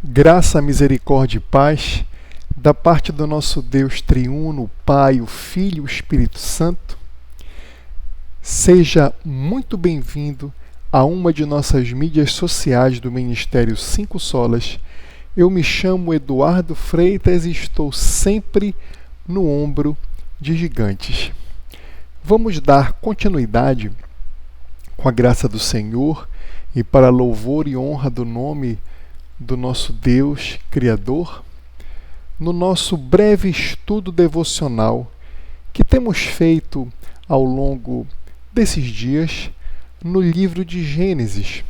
Graça, misericórdia e paz da parte do nosso Deus triuno, o Pai, o Filho e o Espírito Santo. Seja muito bem-vindo a uma de nossas mídias sociais do Ministério Cinco Solas. Eu me chamo Eduardo Freitas e estou sempre no ombro de gigantes. Vamos dar continuidade com a graça do Senhor e para louvor e honra do nome do nosso Deus Criador, no nosso breve estudo devocional que temos feito ao longo desses dias no livro de Gênesis.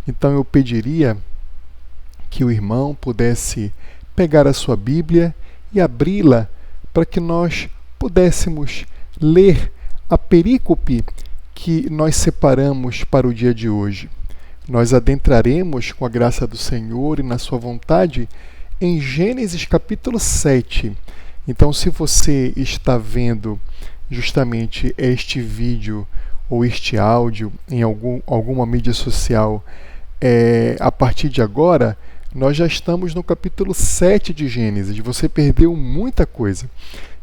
Então eu pediria que o irmão pudesse pegar a sua Bíblia e abri-la para que nós pudéssemos ler a perícope que nós separamos para o dia de hoje. Nós adentraremos, com a graça do Senhor e na sua vontade, em Gênesis capítulo 7. Então, se você está vendo justamente este vídeo ou este áudio em alguma mídia social, a partir de agora, nós já estamos no capítulo 7 de Gênesis. Você perdeu muita coisa.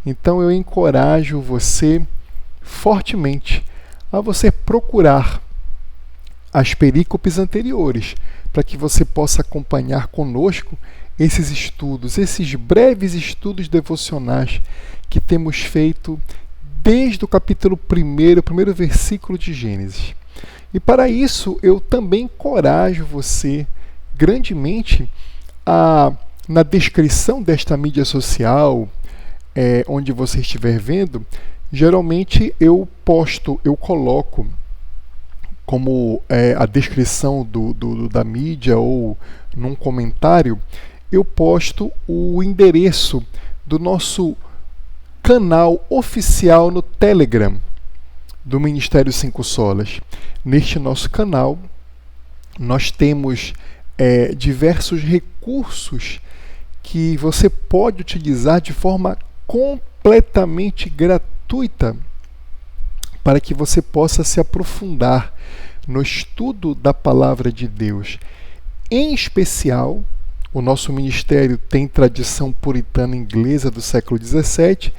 Então, eu encorajo você fortemente a você procurar as perícopes anteriores, para que você possa acompanhar conosco esses estudos, esses breves estudos devocionais que temos feito desde o capítulo 1, o primeiro versículo de Gênesis. E para isso eu também encorajo você grandemente na descrição desta mídia social, onde você estiver vendo, geralmente eu coloco como a descrição da mídia ou num comentário, eu posto o endereço do nosso canal oficial no Telegram do Ministério Cinco Solas. Neste nosso canal, nós temos diversos recursos que você pode utilizar de forma completamente gratuita para que você possa se aprofundar no estudo da Palavra de Deus. Em especial, o nosso ministério tem tradição puritana inglesa do século XVII,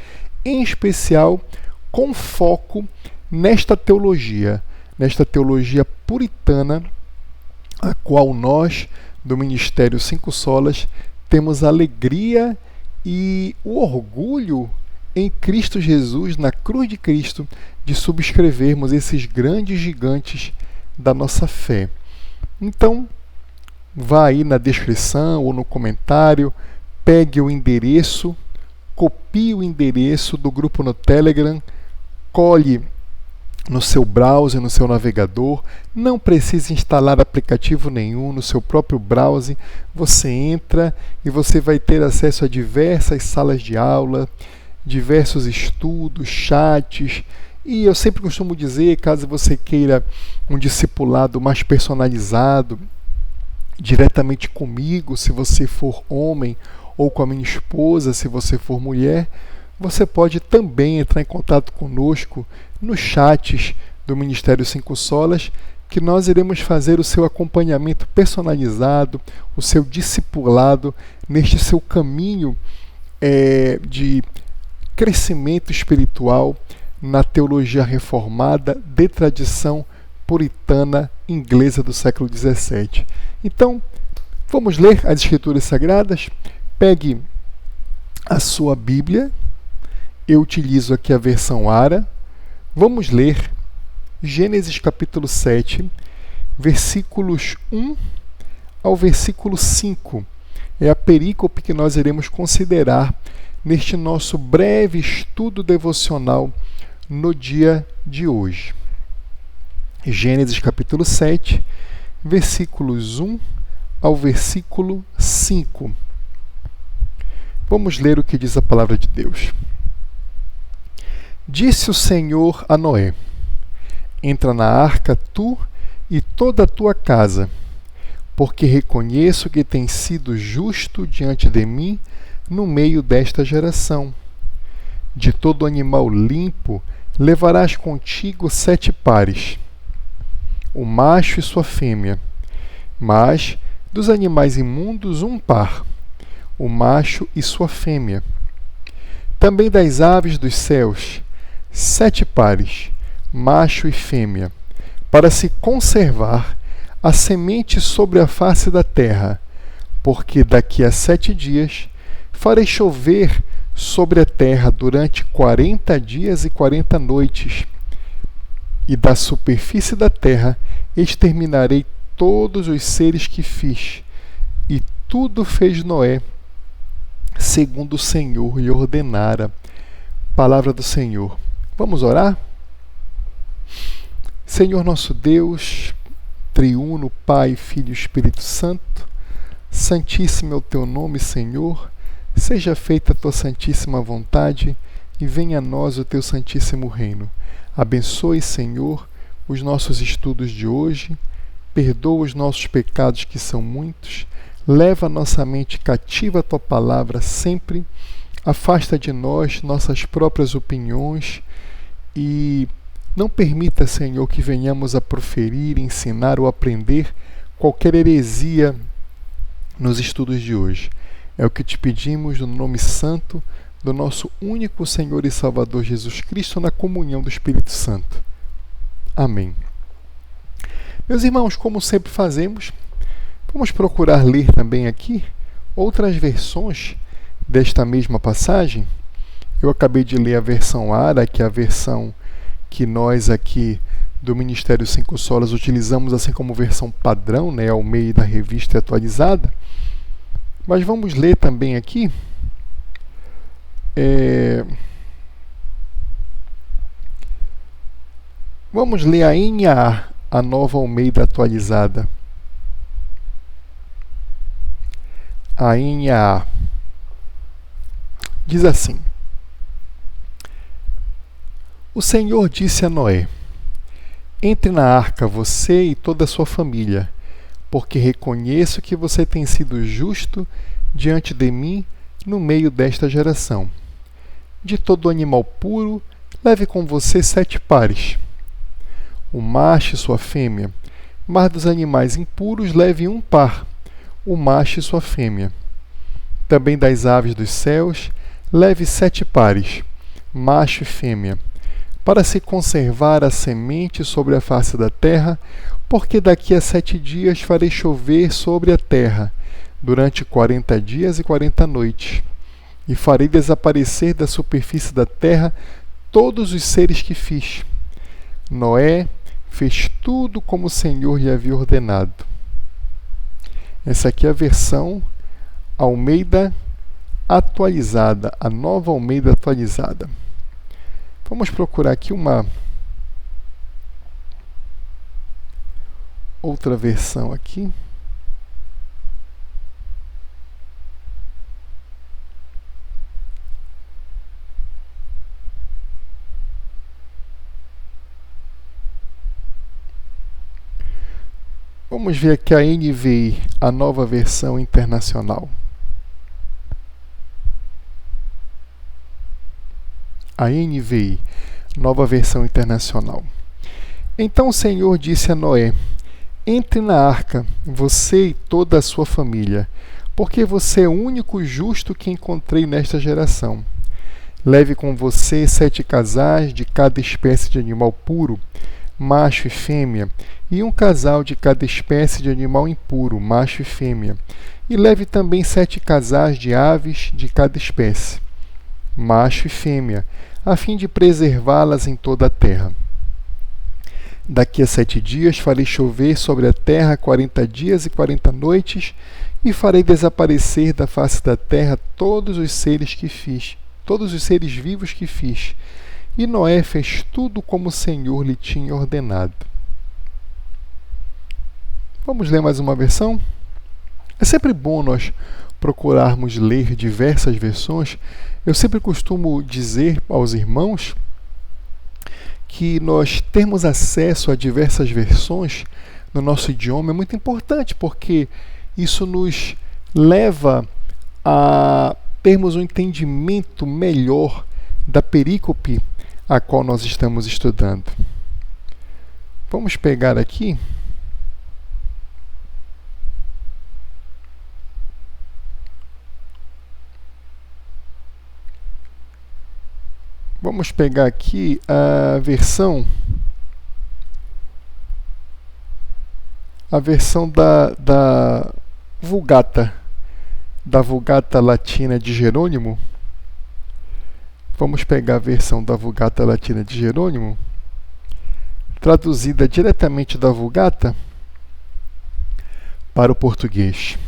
em especial com foco nesta teologia puritana, a qual nós, do Ministério Cinco Solas, temos a alegria e o orgulho em Cristo Jesus, na cruz de Cristo, de subscrevermos esses grandes gigantes da nossa fé. Então, vá aí na descrição ou no comentário, pegue o endereço, copie o endereço do grupo no Telegram, cole no seu browser, no seu navegador, não precisa instalar aplicativo nenhum, no seu próprio browser, você entra e você vai ter acesso a diversas salas de aula, diversos estudos, chats, e eu sempre costumo dizer, caso você queira um discipulado mais personalizado, diretamente comigo, se você for homem, ou com a minha esposa, se você for mulher, você pode também entrar em contato conosco nos chats do Ministério Cinco Solas, que nós iremos fazer o seu acompanhamento personalizado, o seu discipulado neste seu caminho de crescimento espiritual na teologia reformada de tradição puritana inglesa do século XVII. Então, vamos ler as Escrituras Sagradas. Pegue a sua Bíblia. Eu utilizo aqui a versão ARA. Vamos ler Gênesis capítulo 7, versículos 1 ao versículo 5. É a perícope que nós iremos considerar neste nosso breve estudo devocional no dia de hoje. Gênesis capítulo 7, versículos 1 ao versículo 5. Vamos ler o que diz a palavra de Deus. Disse o Senhor a Noé: entra na arca tu e toda a tua casa, porque reconheço que tens sido justo diante de mim no meio desta geração. De todo animal limpo levarás contigo 7 pares, o macho e sua fêmea, mas Dos animais imundos, um par, o macho e sua fêmea. Também das aves dos céus, 7 pares, macho e fêmea, para se conservar a semente sobre a face da terra, porque daqui a 7 dias farei chover sobre a terra durante 40 dias e 40 noites, e da superfície da terra exterminarei todos os seres que fiz. E tudo fez Noé, segundo o Senhor lhe ordenara. Palavra do Senhor. Vamos orar? Senhor nosso Deus, triuno, Pai, Filho e Espírito Santo, santíssimo é o teu nome, Senhor. Seja feita a tua santíssima vontade e venha a nós o teu santíssimo reino. Abençoe, Senhor, os nossos estudos de hoje, perdoa os nossos pecados que são muitos, leva a nossa mente cativa à tua palavra sempre, afasta de nós nossas próprias opiniões e não permita, Senhor, que venhamos a proferir, ensinar ou aprender qualquer heresia nos estudos de hoje. É o que te pedimos no nome santo do nosso único Senhor e Salvador Jesus Cristo, na comunhão do Espírito Santo. Amém. Meus irmãos, como sempre fazemos, vamos procurar ler também aqui outras versões desta mesma passagem. Eu acabei de ler a versão ARA, que é a versão que nós aqui do Ministério 5 Solas utilizamos assim como versão padrão, né, ao meio da revista atualizada. Mas vamos ler também aqui vamos ler a NAA, a Nova Almeida atualizada. A NAA diz assim: O Senhor disse a Noé: Entre na arca você e toda a sua família, porque reconheço que você tem sido justo diante de mim no meio desta geração. De todo animal puro, leve com você 7 pares, o macho e sua fêmea, mas dos animais impuros leve um par, o macho e sua fêmea. Também das aves dos céus, leve 7 pares, macho e fêmea, para se conservar a semente sobre a face da terra, porque daqui a 7 dias farei chover sobre a terra, durante 40 dias e 40 noites, e farei desaparecer da superfície da terra todos os seres que fiz. Noé fez tudo como o Senhor lhe havia ordenado. Essa aqui é a versão Almeida atualizada, a Nova Almeida atualizada. Vamos procurar aqui uma outra versão aqui. Vamos ver aqui a NVI, a Nova Versão Internacional. A NVI, Nova Versão Internacional. Então o Senhor disse a Noé: Entre na arca, você e toda a sua família, porque você é o único justo que encontrei nesta geração. Leve com você 7 casais de cada espécie de animal puro, macho e fêmea, e um casal de cada espécie de animal impuro, macho e fêmea. E leve também 7 casais de aves de cada espécie, macho e fêmea, a fim de preservá-las em toda a terra. Daqui a 7 dias farei chover sobre a terra 40 dias e 40 noites, e farei desaparecer da face da terra todos os seres que fiz, todos os seres vivos que fiz. E Noé fez tudo como o Senhor lhe tinha ordenado. Vamos ler mais uma versão? É sempre bom nós procurarmos ler diversas versões. Eu sempre costumo dizer aos irmãos que nós termos acesso a diversas versões no nosso idioma é muito importante, porque isso nos leva a termos um entendimento melhor da perícope a qual nós estamos estudando. Vamos pegar aqui Vamos pegar aqui a versão da Vulgata, da Vulgata Latina de Jerônimo. Vamos pegar a versão da Vulgata Latina de Jerônimo, traduzida diretamente da Vulgata para o português.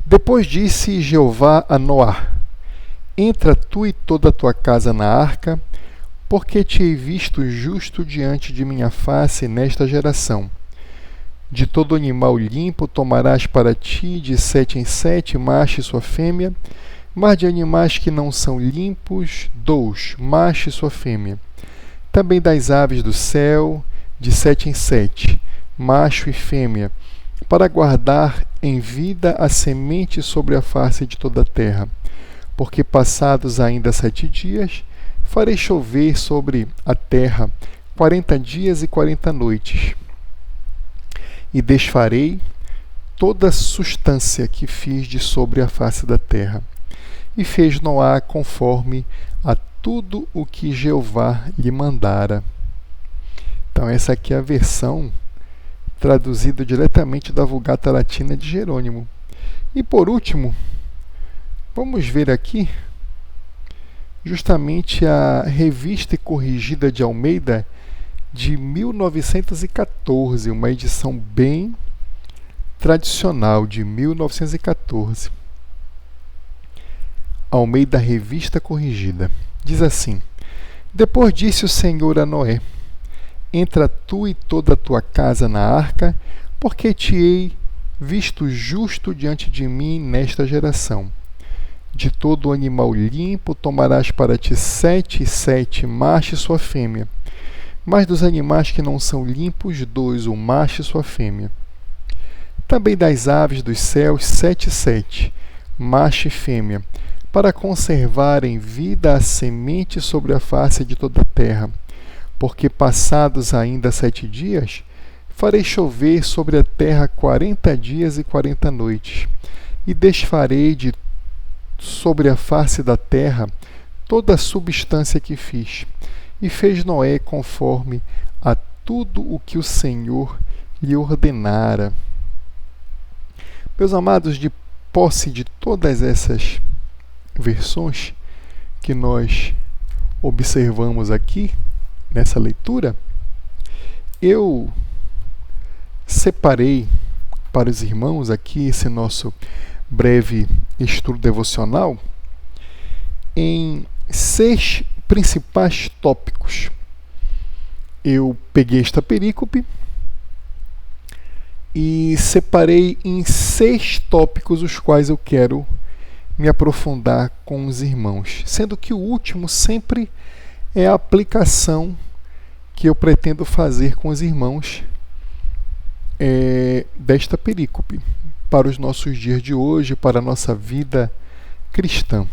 Depois disse Jeová a Noá: entra tu e toda a tua casa na arca, porque te hei visto justo diante de minha face nesta geração. De todo animal limpo tomarás para ti de 7 em 7, macho e sua fêmea, mas de animais que não são limpos, 2, macho e sua fêmea. Também das aves do céu, de 7 em 7, macho e fêmea, para guardar em vida a semente sobre a face de toda a terra. Porque passados ainda 7 dias, farei chover sobre a terra 40 dias e 40 noites. E desfarei toda a substância que fiz de sobre a face da terra. E fez Noá conforme a tudo o que Jeová lhe mandara. Então essa aqui é a versão traduzida diretamente da Vulgata Latina de Jerônimo. E por último, vamos ver aqui justamente a Revista e Corrigida de Almeida de 1914, uma edição bem tradicional de 1914. Almeida Revista Corrigida. Diz assim: depois disse o Senhor a Noé: entra tu e toda a tua casa na arca, porque te hei visto justo diante de mim nesta geração. De todo animal limpo tomarás para ti 7 e 7, macho e sua fêmea. Mas dos animais que não são limpos, 2, o macho e sua fêmea. Também das aves dos céus, 7 e 7, macho e fêmea, para conservar em vida a semente sobre a face de toda a terra. Porque passados ainda 7 dias, farei chover sobre a terra 40 dias e 40 noites, e desfarei sobre a face da terra toda a substância que fiz. E fez Noé conforme a tudo o que o Senhor lhe ordenara. Meus amados, de posse de todas essas versões que nós observamos aqui nessa leitura, eu separei para os irmãos aqui esse nosso breve estudo devocional em 6 principais tópicos. Eu peguei esta perícope e separei em 6 tópicos os quais eu quero me aprofundar com os irmãos, sendo que o último sempre é a aplicação que eu pretendo fazer com os irmãos desta perícope para os nossos dias de hoje, para a nossa vida cristã.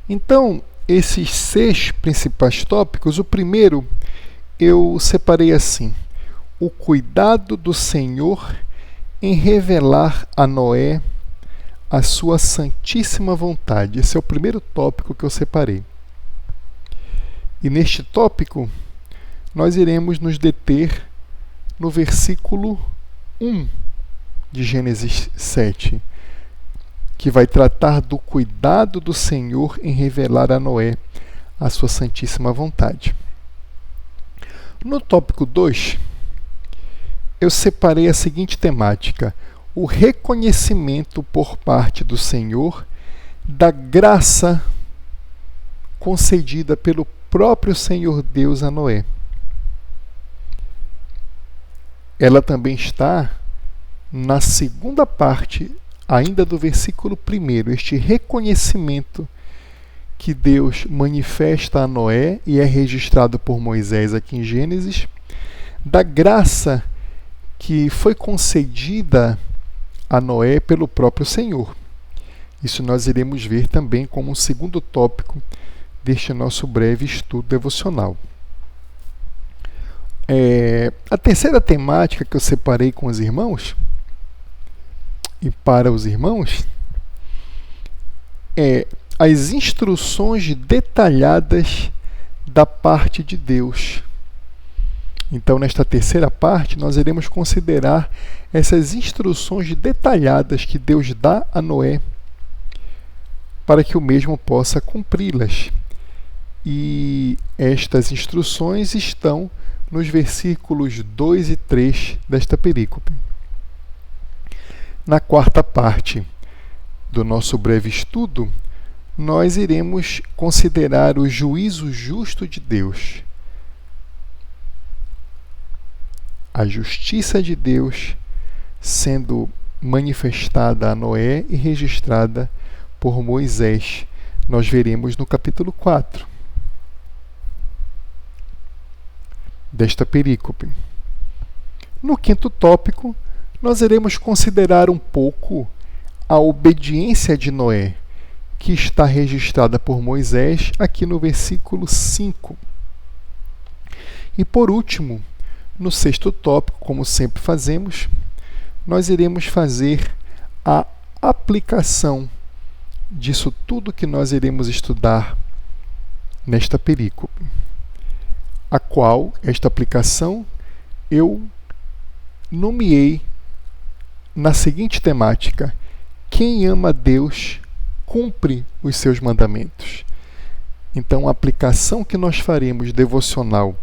Então, esses 6 principais tópicos, o primeiro eu separei assim: o cuidado do Senhor em revelar a Noé a sua santíssima vontade. Esse é o primeiro tópico que eu separei. E neste tópico, nós iremos nos deter no versículo 1 de Gênesis 7, que vai tratar do cuidado do Senhor em revelar a Noé a sua santíssima vontade. No tópico 2, eu separei a seguinte temática: o reconhecimento por parte do Senhor da graça concedida pelo próprio Senhor Deus a Noé. Ela também está na segunda parte, ainda do versículo 1, este reconhecimento que Deus manifesta a Noé e é registrado por Moisés aqui em Gênesis, da graça que foi concedida a Noé pelo próprio Senhor. Isso nós iremos ver também como um segundo tópico deste nosso breve estudo devocional. A terceira temática que eu separei com os irmãos e para os irmãos é as instruções detalhadas da parte de Deus. Então, nesta terceira parte, nós iremos considerar essas instruções detalhadas que Deus dá a Noé para que o mesmo possa cumpri-las. E estas instruções estão nos versículos 2 e 3 desta perícope. Na quarta parte do nosso breve estudo, nós iremos considerar o juízo justo de Deus. A justiça de Deus sendo manifestada a Noé e registrada por Moisés. Nós veremos no capítulo 4 desta perícope. No quinto tópico, nós iremos considerar um pouco a obediência de Noé, que está registrada por Moisés aqui no versículo 5. E por último, no sexto tópico, como sempre fazemos, nós iremos fazer a aplicação disso tudo que nós iremos estudar nesta perícope, a qual, esta aplicação, eu nomeei na seguinte temática: quem ama Deus cumpre os seus mandamentos. Então, a aplicação que nós faremos devocional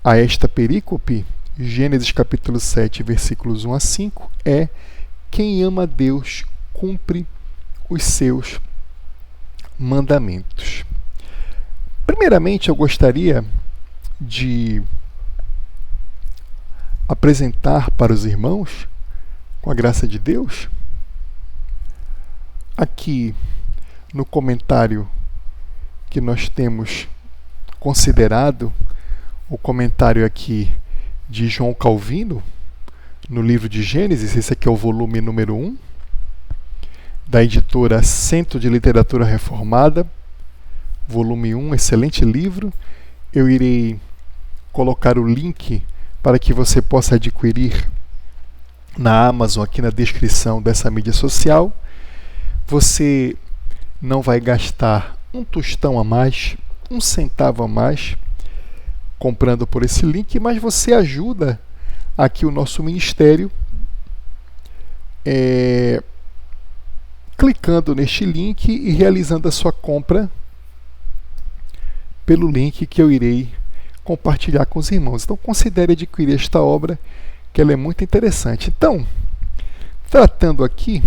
a esta perícope, Gênesis capítulo 7, versículos 1 a 5, é: quem ama Deus cumpre os seus mandamentos. Primeiramente, eu gostaria de apresentar para os irmãos, com a graça de Deus, aqui no comentário que nós temos considerado, o comentário aqui de João Calvino, no livro de Gênesis. Esse aqui é o volume número 1, da editora Centro de Literatura Reformada, volume 1, excelente livro. Eu irei colocar o link para que você possa adquirir na Amazon, aqui na descrição dessa mídia social. Você não vai gastar um tostão a mais, um centavo a mais, comprando por esse link, mas você ajuda aqui o nosso ministério clicando neste link e realizando a sua compra pelo link que eu irei compartilhar com os irmãos. Então, considere adquirir esta obra, que ela é muito interessante. Então, tratando aqui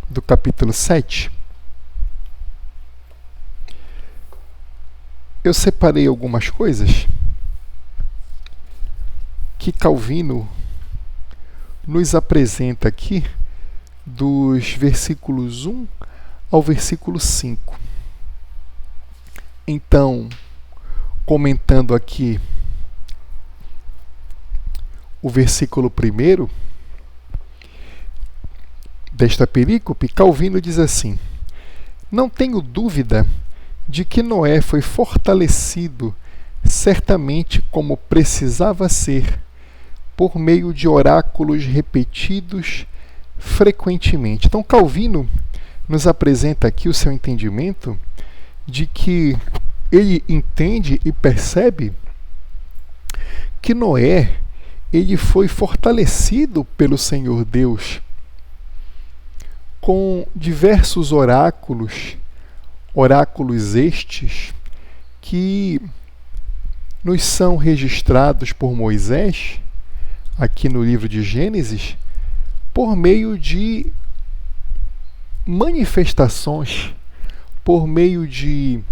do capítulo 7, eu separei algumas coisas que Calvino nos apresenta aqui, dos versículos 1 ao versículo 5. Então, comentando aqui o versículo 1 desta perícope, Calvino diz assim: não tenho dúvida de que Noé foi fortalecido certamente como precisava ser, por meio de oráculos repetidos frequentemente. Então, Calvino nos apresenta aqui o seu entendimento de que ele entende e percebe que Noé, ele foi fortalecido pelo Senhor Deus com diversos oráculos estes que nos são registrados por Moisés, aqui no livro de Gênesis, por meio de manifestações, por meio de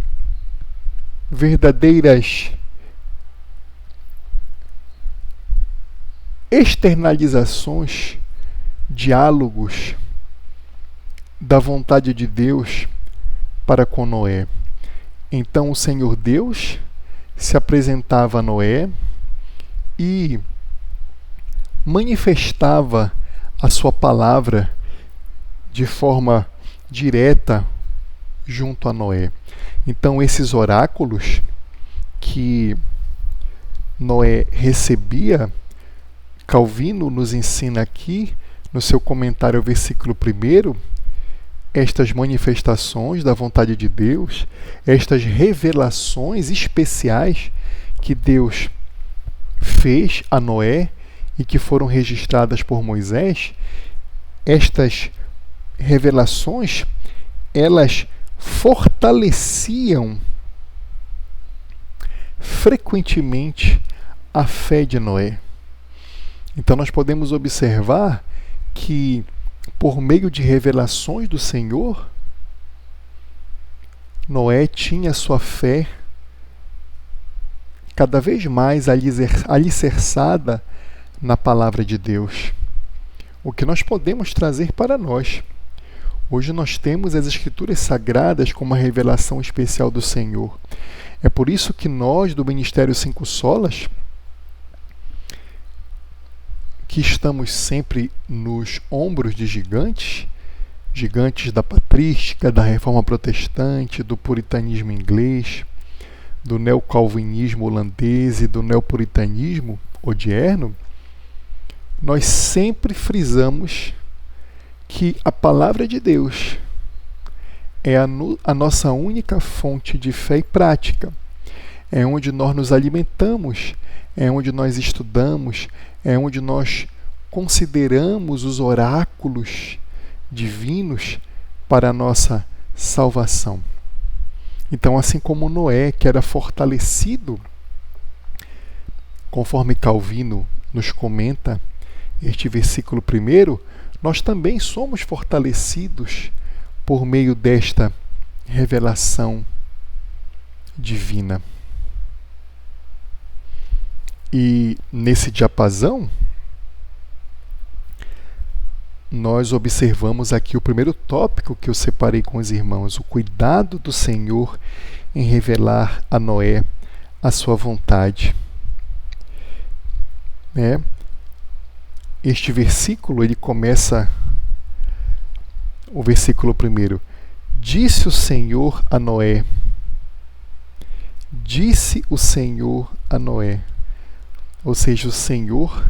verdadeiras externalizações, diálogos da vontade de Deus para com Noé. Então o Senhor Deus se apresentava a Noé e manifestava a sua palavra de forma direta junto a Noé. Então esses oráculos que Noé recebia, Calvino nos ensina aqui no seu comentário ao versículo 1, estas manifestações da vontade de Deus, estas revelações especiais que Deus fez a Noé e que foram registradas por Moisés, estas revelações, elas fortaleciam frequentemente a fé de Noé. Então nós podemos observar que, por meio de revelações do Senhor, Noé tinha sua fé cada vez mais alicerçada na palavra de Deus. O que nós podemos trazer para nós. Hoje nós temos as Escrituras Sagradas como uma revelação especial do Senhor. É por isso que nós, do Ministério Cinco Solas, que estamos sempre nos ombros de gigantes, gigantes da patrística, da reforma protestante, do puritanismo inglês, do neocalvinismo holandês e do neopuritanismo odierno, nós sempre frisamos que a palavra de Deus é a nossa única fonte de fé e prática. É onde nós nos alimentamos, é onde nós estudamos, é onde nós consideramos os oráculos divinos para a nossa salvação. Então, assim como Noé, que era fortalecido, conforme Calvino nos comenta, este versículo primeiro, nós também somos fortalecidos por meio desta revelação divina. E nesse diapasão, nós observamos aqui o primeiro tópico que eu separei com os irmãos, o cuidado do Senhor em revelar a Noé a sua vontade. Este versículo, ele começa, o versículo primeiro, disse o Senhor a Noé. Disse o Senhor a Noé. Ou seja, o Senhor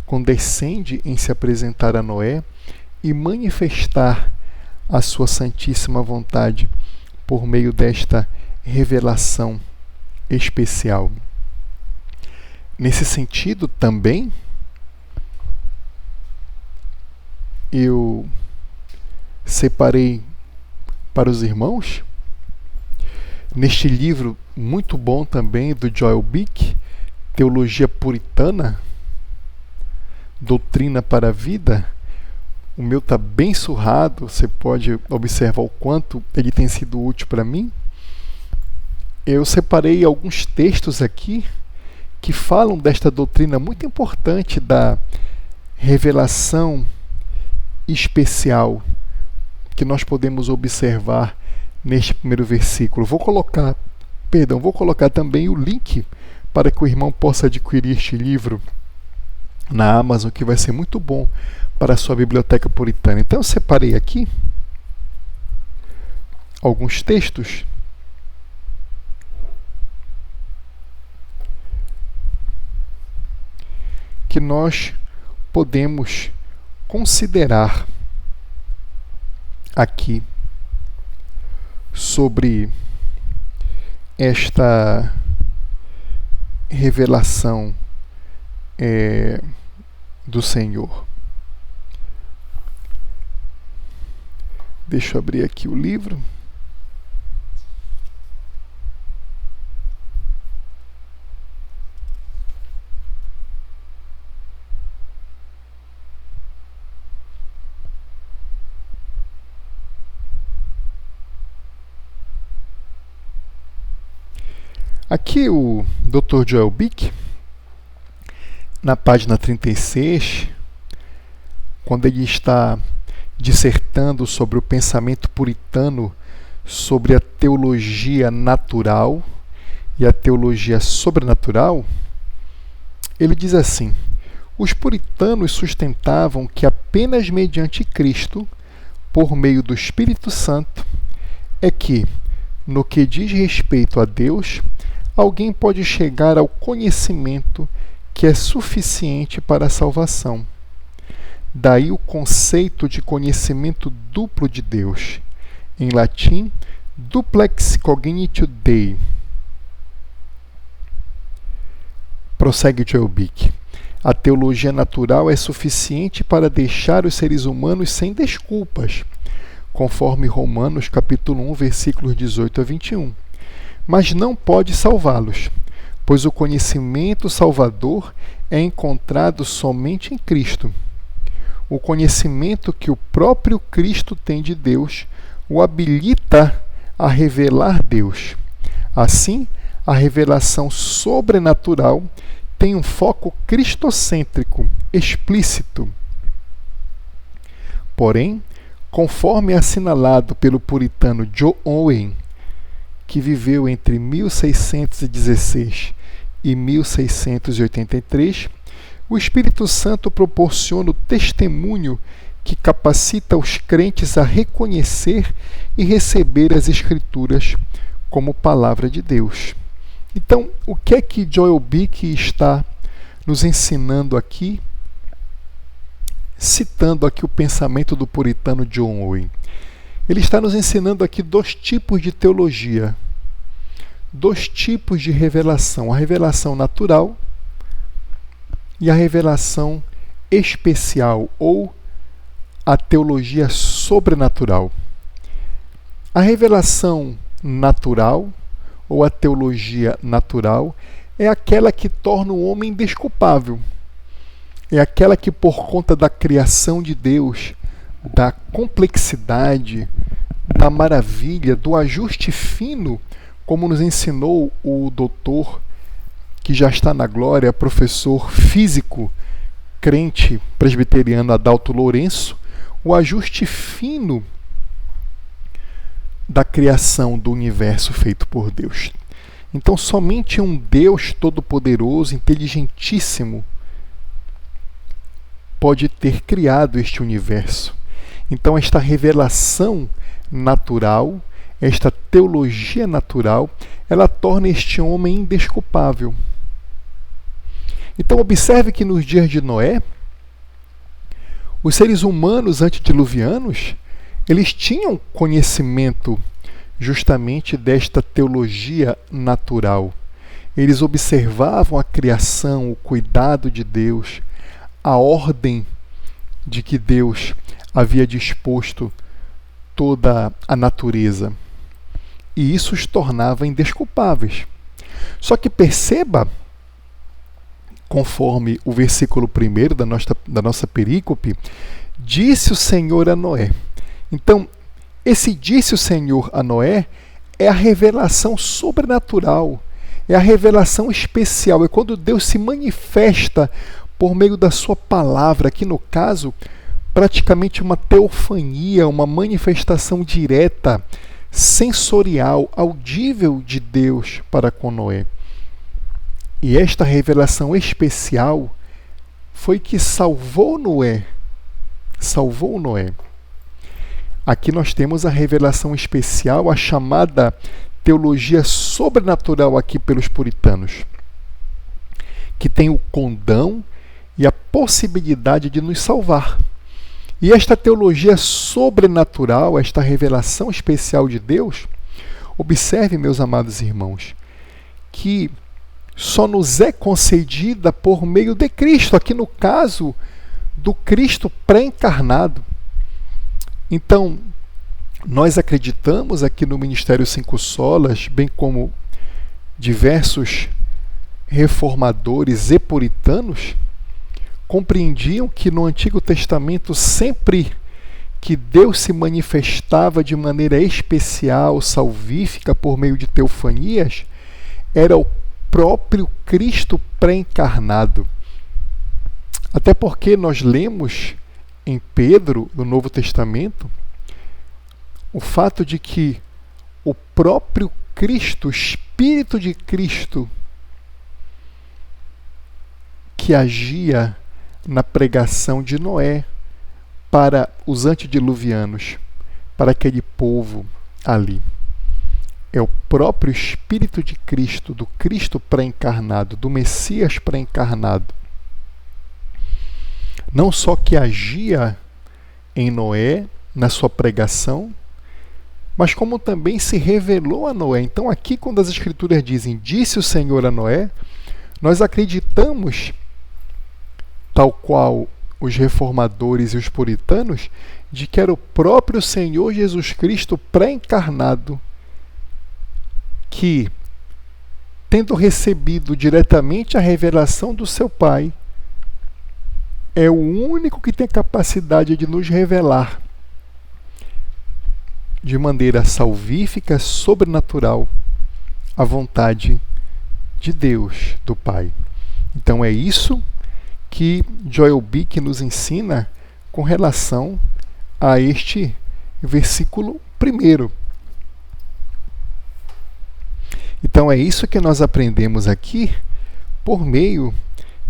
condescende em se apresentar a Noé e manifestar a sua santíssima vontade por meio desta revelação especial. Nesse sentido também, eu separei para os irmãos, neste livro muito bom também do Joel Bick, Teologia Puritana, Doutrina para a Vida. O meu está bem surrado, você pode observar o quanto ele tem sido útil para mim. Eu separei alguns textos aqui que falam desta doutrina muito importante da revelação especial que nós podemos observar neste primeiro versículo. Vou colocar também o link para que o irmão possa adquirir este livro na Amazon, que vai ser muito bom para a sua biblioteca puritana. Então eu separei aqui alguns textos que nós podemos considerar aqui sobre esta revelação do Senhor. Deixa eu abrir aqui o livro. Aqui o Dr. Joel Bick, na página 36, quando ele está dissertando sobre o pensamento puritano sobre a teologia natural e a teologia sobrenatural, ele diz assim: os puritanos sustentavam que apenas mediante Cristo, por meio do Espírito Santo, é que, no que diz respeito a Deus, alguém pode chegar ao conhecimento que é suficiente para a salvação. Daí o conceito de conhecimento duplo de Deus. Em latim, duplex cognitio Dei. Prossegue Joelbick. A teologia natural é suficiente para deixar os seres humanos sem desculpas, conforme Romanos capítulo 1, versículos 18 a 21. Mas não pode salvá-los, pois o conhecimento salvador é encontrado somente em Cristo. O conhecimento que o próprio Cristo tem de Deus o habilita a revelar Deus. Assim, a revelação sobrenatural tem um foco cristocêntrico, explícito. Porém, conforme assinalado pelo puritano John Owen, que viveu entre 1616 e 1683, o Espírito Santo proporciona o testemunho que capacita os crentes a reconhecer e receber as Escrituras como palavra de Deus. Então, o que é que Joelbick está nos ensinando aqui, citando aqui o pensamento do puritano John Owen? Ele está nos ensinando aqui dois tipos de teologia, dois tipos de revelação: a revelação natural e a revelação especial, ou a teologia sobrenatural. A revelação natural, ou a teologia natural, é aquela que torna o homem desculpável. É aquela que, por conta da criação de Deus, da complexidade, da maravilha, do ajuste fino, como nos ensinou o doutor, que já está na glória, professor físico, crente presbiteriano Adalto Lourenço, o ajuste fino da criação do universo feito por Deus. Então, somente um Deus todo-poderoso, inteligentíssimo, pode ter criado este universo. Então, esta revelação natural, esta teologia natural, ela torna este homem indesculpável. Então, observe que nos dias de Noé, os seres humanos antediluvianos, eles tinham conhecimento justamente desta teologia natural. Eles observavam a criação, o cuidado de Deus, a ordem de que Deus havia disposto toda a natureza. E isso os tornava indesculpáveis. Só que perceba, conforme o versículo 1 da nossa perícope, disse o Senhor a Noé. Então, esse disse o Senhor a Noé é a revelação sobrenatural, é a revelação especial, é quando Deus se manifesta por meio da sua palavra, aqui no caso, praticamente uma teofania, uma manifestação direta, sensorial, audível de Deus para com Noé. E esta revelação especial foi que salvou Noé. Salvou Noé. Aqui nós temos a revelação especial, a chamada teologia sobrenatural aqui pelos puritanos, que tem o condão e a possibilidade de nos salvar. E esta teologia sobrenatural, esta revelação especial de Deus, observe, meus amados irmãos, que só nos é concedida por meio de Cristo, aqui no caso do Cristo pré-encarnado. Então, nós acreditamos aqui no Ministério Cinco Solas, bem como diversos reformadores e puritanos, compreendiam que no Antigo Testamento, sempre que Deus se manifestava de maneira especial, salvífica, por meio de teofanias, era o próprio Cristo pré-encarnado. Até porque nós lemos em Pedro, no Novo Testamento, o fato de que o próprio Cristo, o Espírito de Cristo, que agia na pregação de Noé para os antediluvianos, para aquele povo ali. É o próprio Espírito de Cristo, do Cristo pré-encarnado, do Messias pré-encarnado. não só que agia em Noé, na sua pregação, mas como também se revelou a Noé. Então aqui quando as Escrituras dizem, disse o Senhor a Noé, nós acreditamos, tal qual os reformadores e os puritanos, de que era o próprio Senhor Jesus Cristo pré-encarnado, que, tendo recebido diretamente a revelação do seu Pai, é o único que tem a capacidade de nos revelar de maneira salvífica, sobrenatural, a vontade de Deus, do Pai. Então é isso que Joel Bick nos ensina com relação a este versículo 1. Então é isso que nós aprendemos aqui por meio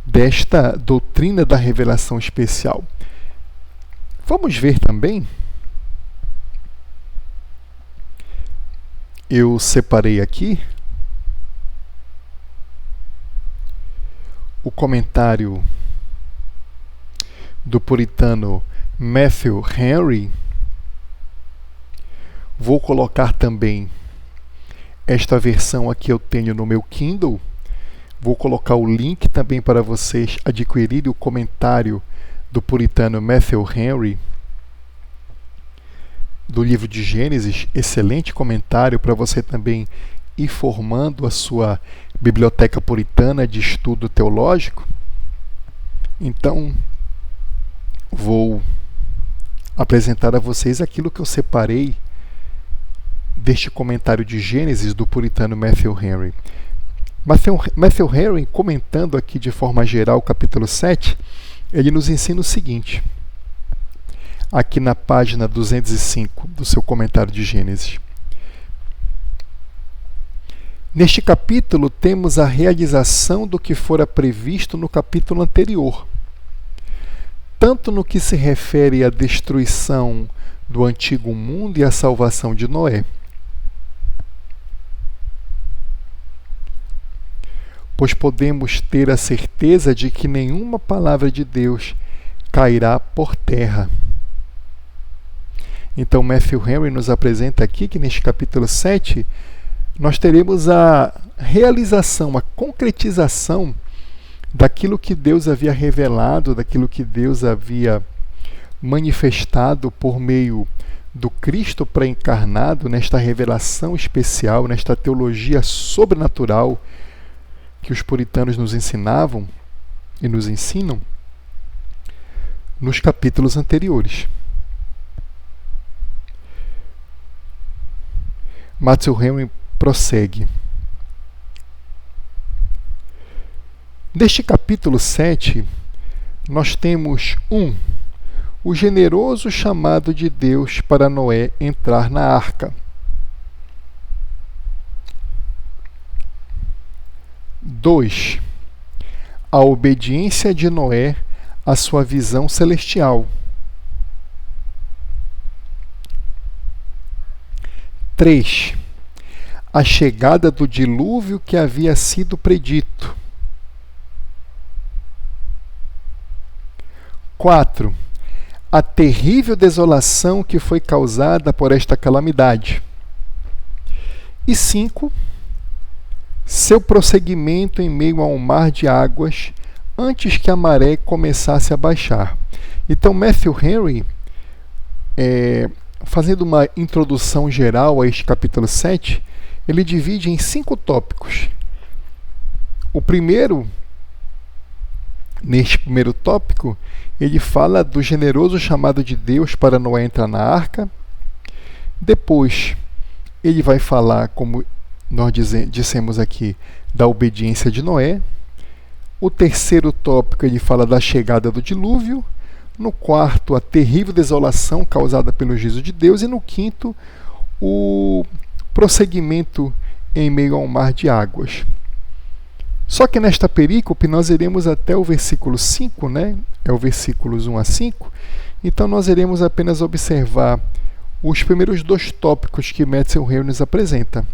desta doutrina da revelação especial. Vamos ver também, eu separei aqui o comentário do puritano Matthew Henry. Vou colocar também esta versão aqui, eu tenho no meu Kindle. Vou colocar o link também para vocês adquirirem o comentário do puritano Matthew Henry do livro de Gênesis. Excelente comentário para você também ir formando a sua biblioteca puritana de estudo teológico. Então, vou apresentar a vocês aquilo que eu separei deste comentário de Gênesis do puritano Matthew Henry. Matthew Henry, comentando aqui de forma geral o capítulo 7, ele nos ensina o seguinte, aqui na página 205 do seu comentário de Gênesis. Neste capítulo temos a realização do que fora previsto no capítulo anterior, tanto no que se refere à destruição do antigo mundo e à salvação de Noé. Pois podemos ter a certeza de que nenhuma palavra de Deus cairá por terra. Então Matthew Henry nos apresenta aqui que neste capítulo 7 nós teremos a realização, a concretização daquilo que Deus havia revelado, daquilo que Deus havia manifestado por meio do Cristo pré-encarnado, nesta revelação especial, nesta teologia sobrenatural que os puritanos nos ensinavam e nos ensinam nos capítulos anteriores. Matthew Henry prossegue. Neste capítulo 7, nós temos o generoso chamado de Deus para Noé entrar na arca. 2. A obediência de Noé à sua visão celestial. 3. A chegada do dilúvio que havia sido predito. 4. A terrível desolação que foi causada por esta calamidade. E 5. Seu prosseguimento em meio a um mar de águas antes que a maré começasse a baixar. Então Matthew Henry, fazendo uma introdução geral a este capítulo 7, ele divide em 5 tópicos. O primeiro, neste primeiro tópico, ele fala do generoso chamado de Deus para Noé entrar na arca. Depois, ele vai falar, como nós dissemos aqui, da obediência de Noé. O terceiro tópico, ele fala da chegada do dilúvio. No quarto, a terrível desolação causada pelo juízo de Deus. E no quinto, o prosseguimento em meio a um mar de águas. Só que nesta perícope nós iremos até o versículo 5, né? É o versículos 1 a 5. Então nós iremos apenas observar os primeiros 2 tópicos que Matthew Henry nos apresenta,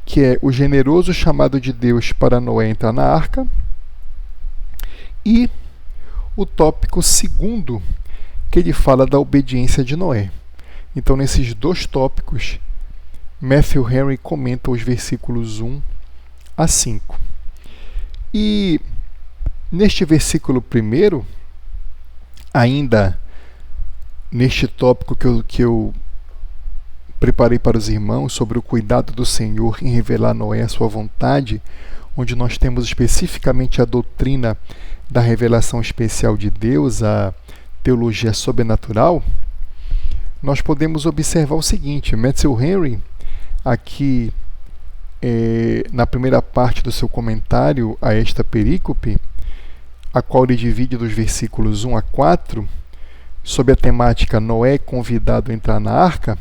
que é o generoso chamado de Deus para Noé entrar na arca e o tópico segundo, que ele fala da obediência de Noé. Então, nesses dois tópicos, Matthew Henry comenta os versículos 1 a 5. E neste versículo primeiro, ainda neste tópico que eu preparei para os irmãos sobre o cuidado do Senhor em revelar a Noé a sua vontade, onde nós temos especificamente a doutrina da revelação especial de Deus, a teologia sobrenatural, nós podemos observar o seguinte: Matthew Henry, aqui na primeira parte do seu comentário a esta perícope, a qual ele divide dos versículos 1 a 4, sob a temática Noé convidado a entrar na arca,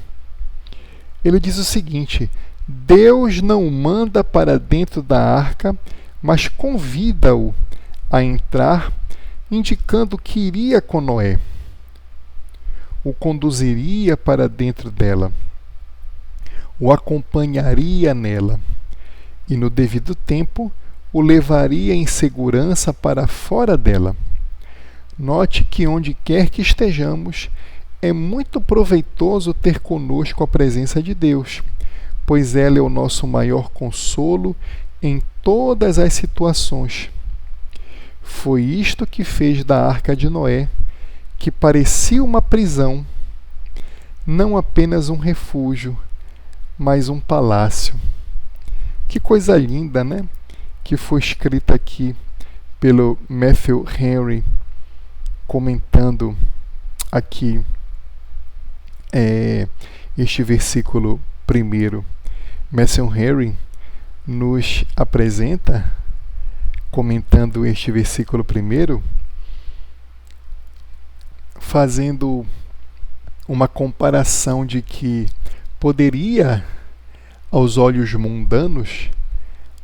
ele diz o seguinte: Deus não o manda para dentro da arca, mas convida-o a entrar, indicando que iria com Noé, o conduziria para dentro dela, o acompanharia nela e, no devido tempo, o levaria em segurança para fora dela. Note que onde quer que estejamos, é muito proveitoso ter conosco a presença de Deus, pois ela é o nosso maior consolo em todas as situações. Foi isto que fez da Arca de Noé, que parecia uma prisão, não apenas um refúgio, mas um palácio. Que coisa linda, né? Que foi escrita aqui pelo Matthew Henry, comentando aqui este versículo primeiro. Matthew Henry nos apresenta, comentando este versículo primeiro, fazendo uma comparação de que poderia, aos olhos mundanos,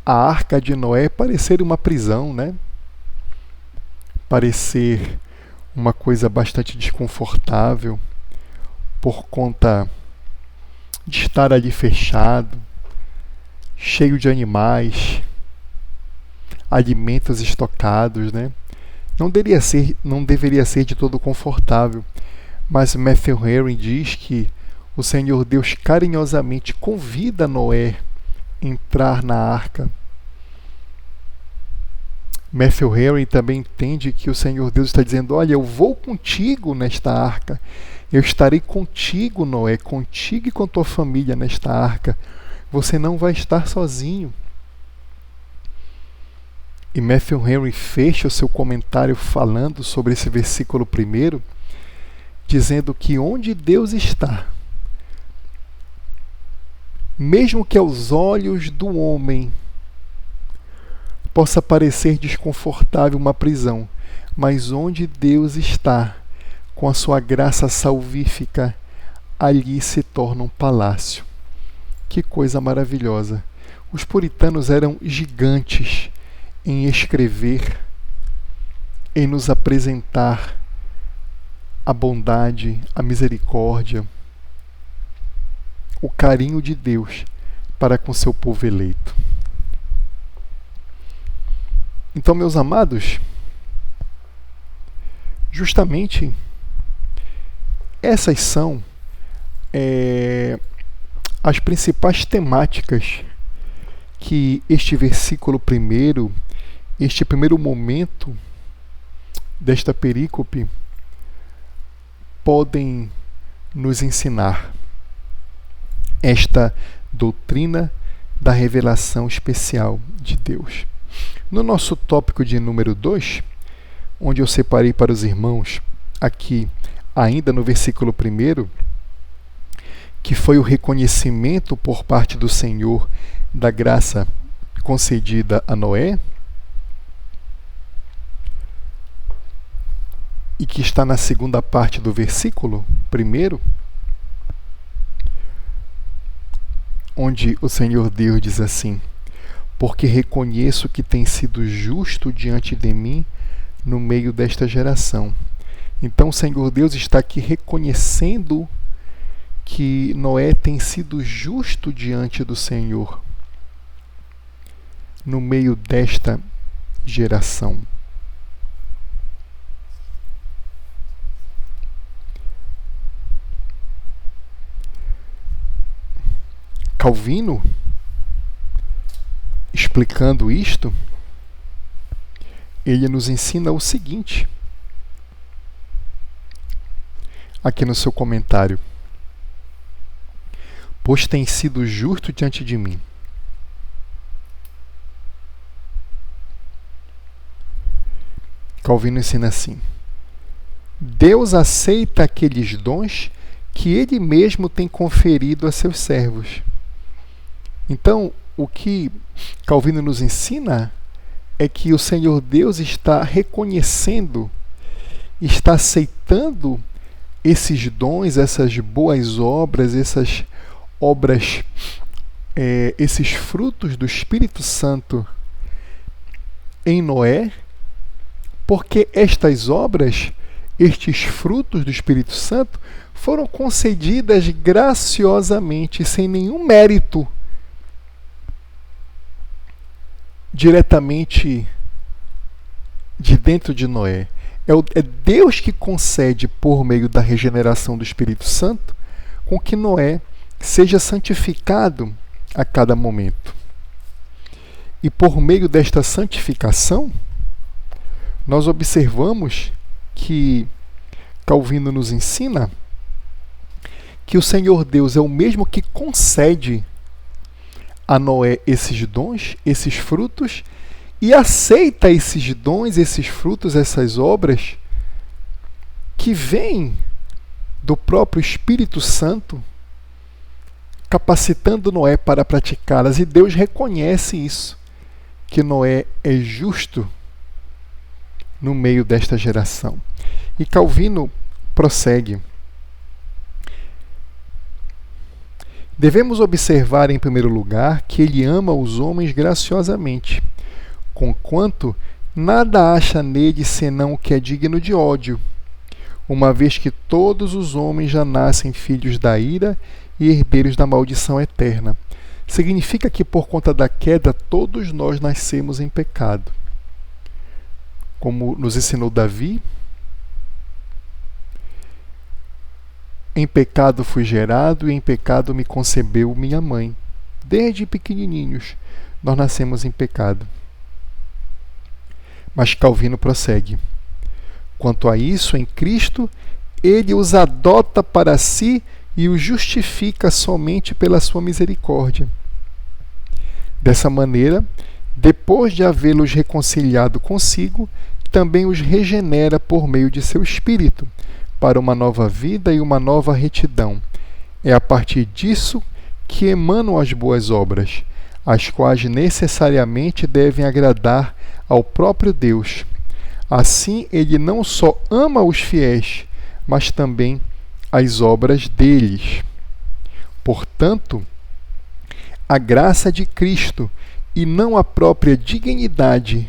a Arca de Noé parecer uma prisão, né? Parecer uma coisa bastante desconfortável, por conta de estar ali fechado, cheio de animais, alimentos estocados, né? Não deveria ser de todo confortável, mas Matthew Henry diz que o Senhor Deus carinhosamente convida Noé a entrar na arca. Matthew Henry também entende que o Senhor Deus está dizendo: olha, eu vou contigo nesta arca, eu estarei contigo, Noé, contigo e com tua família nesta arca. Você não vai estar sozinho. E Matthew Henry fecha o seu comentário falando sobre esse versículo primeiro, dizendo que onde Deus está, mesmo que aos olhos do homem possa parecer desconfortável uma prisão, mas onde Deus está, com a sua graça salvífica, ali se torna um palácio. Que coisa maravilhosa! Os puritanos eram gigantes em escrever, em nos apresentar a bondade, a misericórdia, o carinho de Deus para com seu povo eleito. Então, meus amados, justamente essas são as principais temáticas que este versículo primeiro, este primeiro momento desta perícope, podem nos ensinar. Esta doutrina da revelação especial de Deus. No nosso tópico de número 2, onde eu separei para os irmãos aqui, ainda no versículo 1, que foi o reconhecimento por parte do Senhor da graça concedida a Noé, e que está na segunda parte do versículo 1, onde o Senhor Deus diz assim: porque reconheço que tem sido justo diante de mim no meio desta geração. Então o Senhor Deus está aqui reconhecendo que Noé tem sido justo diante do Senhor no meio desta geração. Calvino, explicando isto, ele nos ensina o seguinte, aqui no seu comentário: pois tem sido justo diante de mim. Calvino ensina assim: Deus aceita aqueles dons que Ele mesmo tem conferido a seus servos. Então, o que Calvino nos ensina é que o Senhor Deus está reconhecendo, está aceitando esses dons, essas boas obras, essas obras, esses frutos do Espírito Santo em Noé, porque estas obras, estes frutos do Espírito Santo, foram concedidas graciosamente, sem nenhum mérito diretamente de dentro de Noé. É Deus que concede, por meio da regeneração do Espírito Santo, com que Noé seja santificado a cada momento. E por meio desta santificação, nós observamos que Calvino nos ensina que o Senhor Deus é o mesmo que concede a Noé esses dons, esses frutos, e aceita esses dons, esses frutos, essas obras que vêm do próprio Espírito Santo, capacitando Noé para praticá-las. E Deus reconhece isso, que Noé é justo no meio desta geração. E Calvino prossegue: devemos observar, em primeiro lugar, que ele ama os homens graciosamente, conquanto nada acha nele senão o que é digno de ódio, uma vez que todos os homens já nascem filhos da ira e herdeiros da maldição eterna. Significa que, por conta da queda, todos nós nascemos em pecado. Como nos ensinou Davi, em pecado fui gerado e em pecado me concebeu minha mãe. Desde pequenininhos, nós nascemos em pecado. Mas Calvino prossegue: quanto a isso, em Cristo, ele os adota para si e os justifica somente pela sua misericórdia. Dessa maneira, depois de havê-los reconciliado consigo, também os regenera por meio de seu Espírito, para uma nova vida e uma nova retidão. É a partir disso que emanam as boas obras, as quais necessariamente devem agradar ao próprio Deus. Assim, ele não só ama os fiéis, mas também as obras deles. Portanto, a graça de Cristo, e não a própria dignidade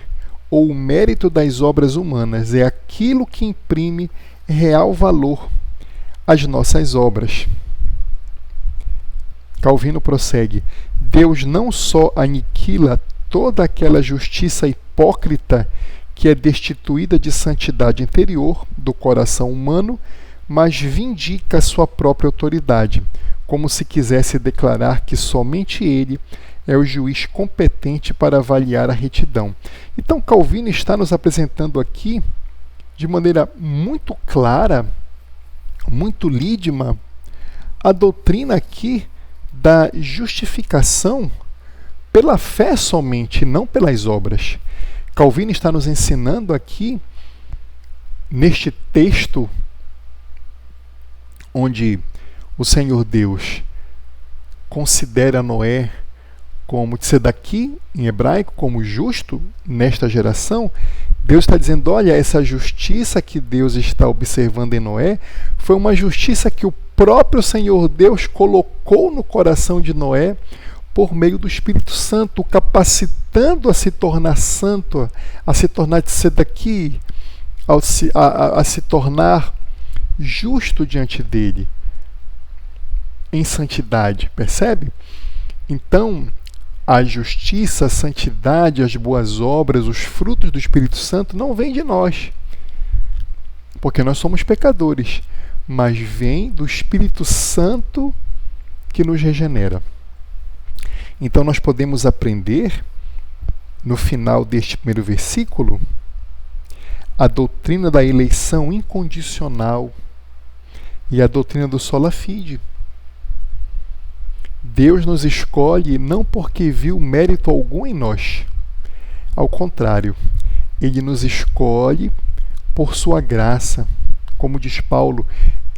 ou o mérito das obras humanas, é aquilo que imprime real valor às nossas obras. Calvino prossegue: Deus não só aniquila toda aquela justiça hipócrita que é destituída de santidade interior do coração humano, mas vindica sua própria autoridade, como se quisesse declarar que somente ele é o juiz competente para avaliar a retidão. Então, Calvino está nos apresentando aqui, de maneira muito clara, muito lídima, a doutrina aqui da justificação pela fé somente, não pelas obras. Calvino está nos ensinando aqui, neste texto, onde o Senhor Deus considera Noé como tzedaki, em hebraico, como justo nesta geração. Deus está dizendo: olha, essa justiça que Deus está observando em Noé foi uma justiça que o próprio Senhor Deus colocou no coração de Noé por meio do Espírito Santo, capacitando a se tornar santo, a se tornar tzedaki, a se tornar justo diante dele, em santidade. Percebe? Então, a justiça, a santidade, as boas obras, os frutos do Espírito Santo não vêm de nós, porque nós somos pecadores, mas vem do Espírito Santo que nos regenera. Então nós podemos aprender, no final deste primeiro versículo, a doutrina da eleição incondicional e a doutrina do sola fide. Deus nos escolhe não porque viu mérito algum em nós. Ao contrário, Ele nos escolhe por sua graça. Como diz Paulo,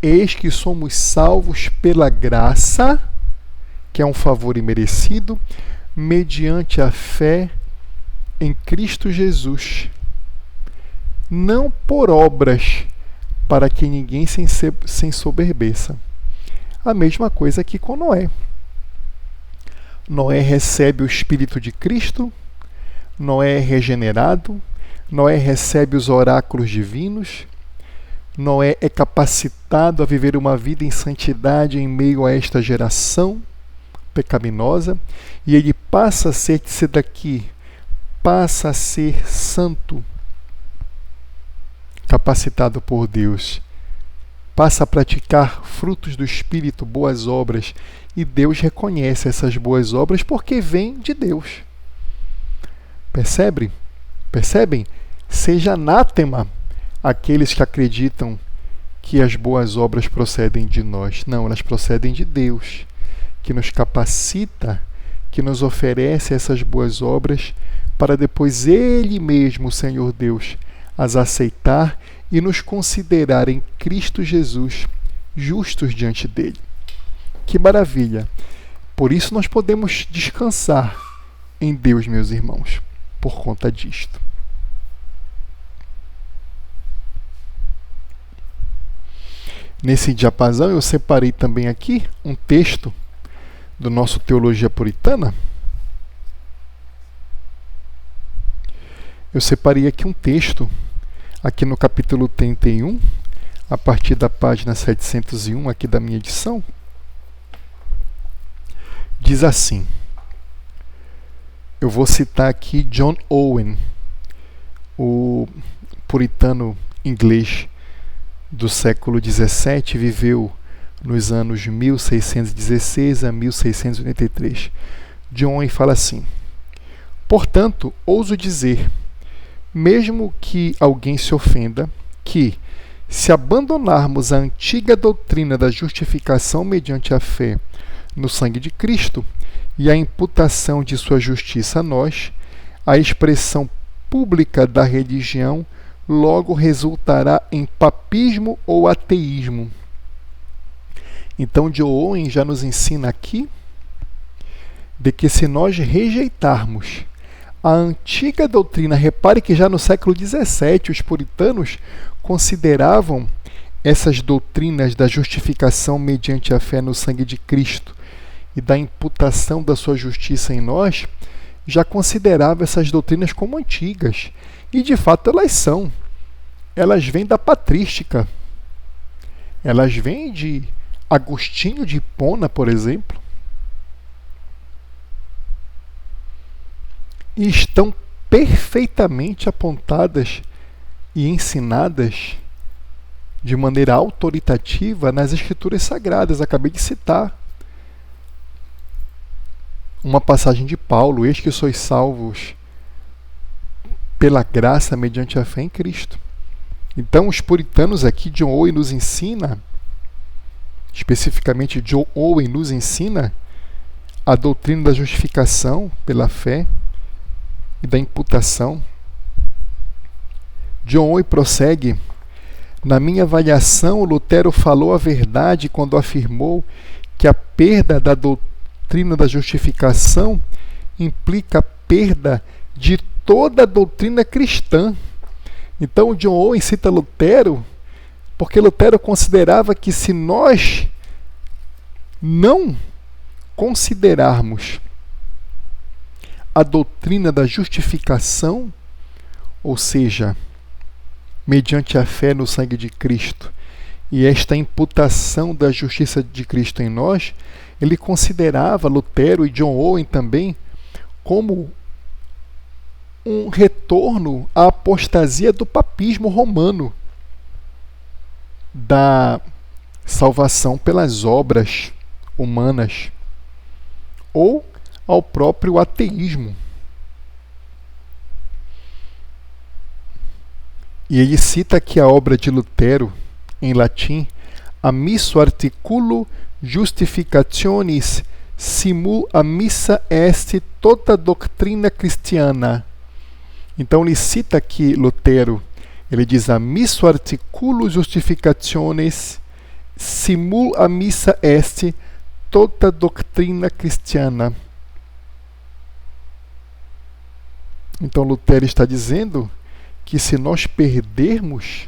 eis que somos salvos pela graça, que é um favor imerecido, mediante a fé em Cristo Jesus. Não por obras, para que ninguém se ensoberbeça. A mesma coisa aqui com Noé. Noé recebe o Espírito de Cristo, Noé é regenerado, Noé recebe os oráculos divinos, Noé é capacitado a viver uma vida em santidade em meio a esta geração pecaminosa, e ele passa a ser santo, capacitado por Deus, passa a praticar frutos do Espírito, boas obras, e Deus reconhece essas boas obras porque vêm de Deus. Percebem? Seja anátema aqueles que acreditam que as boas obras procedem de nós. Não, elas procedem de Deus, que nos capacita, que nos oferece essas boas obras para depois Ele mesmo, o Senhor Deus, as aceitar e nos considerar em Cristo Jesus justos diante dele. Que maravilha! Por isso nós podemos descansar em Deus, meus irmãos, por conta disto. Nesse diapasão eu separei também aqui um texto do nosso Teologia Puritana. Eu separei aqui um texto, aqui no capítulo 31, a partir da página 701 aqui da minha edição. Diz assim, eu vou citar aqui John Owen, o puritano inglês do século XVII, viveu nos anos 1616 a 1683. John Owen fala assim: portanto, ouso dizer, mesmo que alguém se ofenda, que, se abandonarmos a antiga doutrina da justificação mediante a fé no sangue de Cristo e a imputação de sua justiça a nós, a expressão pública da religião logo resultará em papismo ou ateísmo. Então, John Owen já nos ensina aqui de que se nós rejeitarmos a antiga doutrina, repare que já no século XVII os puritanos consideravam essas doutrinas da justificação mediante a fé no sangue de Cristo e da imputação da sua justiça em nós, já consideravam essas doutrinas como antigas. E de fato elas são. Elas vêm da patrística. Elas vêm de Agostinho de Hipona, por exemplo. E estão perfeitamente apontadas e ensinadas de maneira autoritativa nas Escrituras Sagradas. Acabei de citar uma passagem de Paulo: eis que sois salvos pela graça mediante a fé em Cristo. Então os puritanos aqui, John Owen nos ensina, especificamente John Owen nos ensina a doutrina da justificação pela fé e da imputação. John Owen prossegue: na minha avaliação, Lutero falou a verdade quando afirmou que a perda da doutrina da justificação implica a perda de toda a doutrina cristã. Então, John Owen cita Lutero porque Lutero considerava que se nós não considerarmos a doutrina da justificação, ou seja, mediante a fé no sangue de Cristo, e esta imputação da justiça de Cristo em nós, ele considerava, Lutero e John Owen também, como um retorno à apostasia do papismo romano, da salvação pelas obras humanas, ou ao próprio ateísmo. E ele cita aqui a obra de Lutero, em latim, Ammisso articulo justificationis simul ammissa est tota doctrina christiana. Então ele cita aqui Lutero, ele diz Ammisso articulo justificationis simul ammissa est tota doctrina christiana. Então Lutero está dizendo que se nós perdermos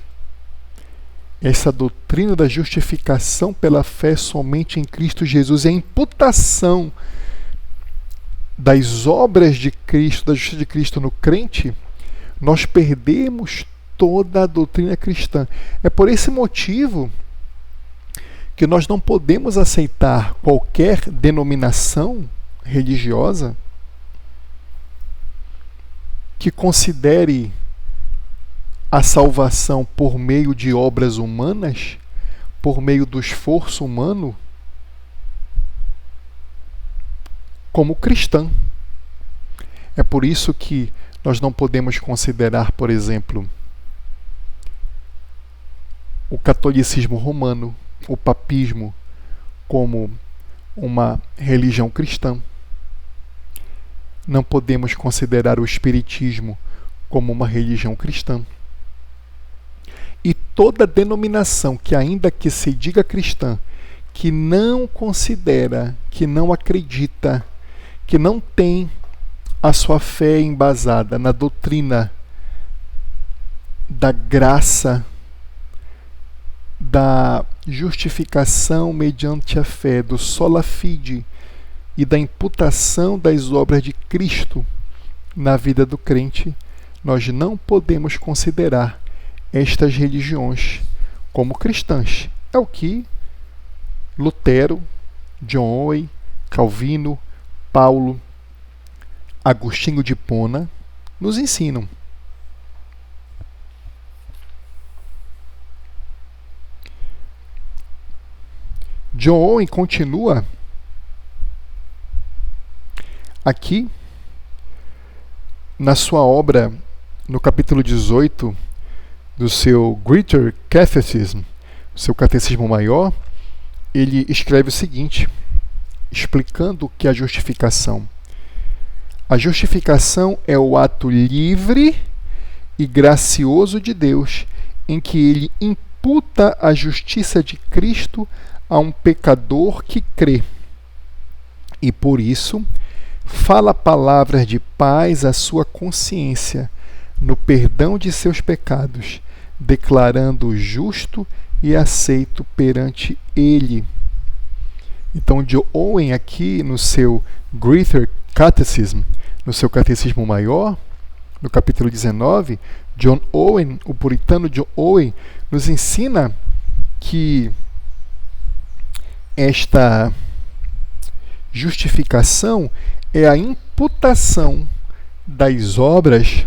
essa doutrina da justificação pela fé somente em Cristo Jesus e a imputação das obras de Cristo, da justiça de Cristo no crente, nós perdemos toda a doutrina cristã. É por esse motivo que nós não podemos aceitar qualquer denominação religiosa que considere a salvação por meio de obras humanas, por meio do esforço humano, como cristã. É por isso que nós não podemos considerar, por exemplo, o catolicismo romano, o papismo, como uma religião cristã. Não podemos considerar o espiritismo como uma religião cristã. E toda denominação que, ainda que se diga cristã, que não considera, que não acredita, que não tem a sua fé embasada na doutrina da graça, da justificação mediante a fé, do sola fide e da imputação das obras de Cristo na vida do crente, nós não podemos considerar estas religiões como cristãs. É o que Lutero, John Owen, Calvino, Paulo, Agostinho de Hipona nos ensinam. John Owen continua aqui na sua obra, no capítulo 18 do seu Greater Catechism, seu Catecismo Maior, ele escreve o seguinte, explicando o que é a justificação. A justificação é o ato livre e gracioso de Deus, em que ele imputa a justiça de Cristo a um pecador que crê. E por isso, fala palavras de paz à sua consciência, no perdão de seus pecados, declarando-o justo e aceito perante ele. Então, John Owen, aqui no seu Greater Catechism, no seu Catecismo Maior, no capítulo 19, John Owen, o puritano John Owen, nos ensina que esta justificação é a imputação das obras,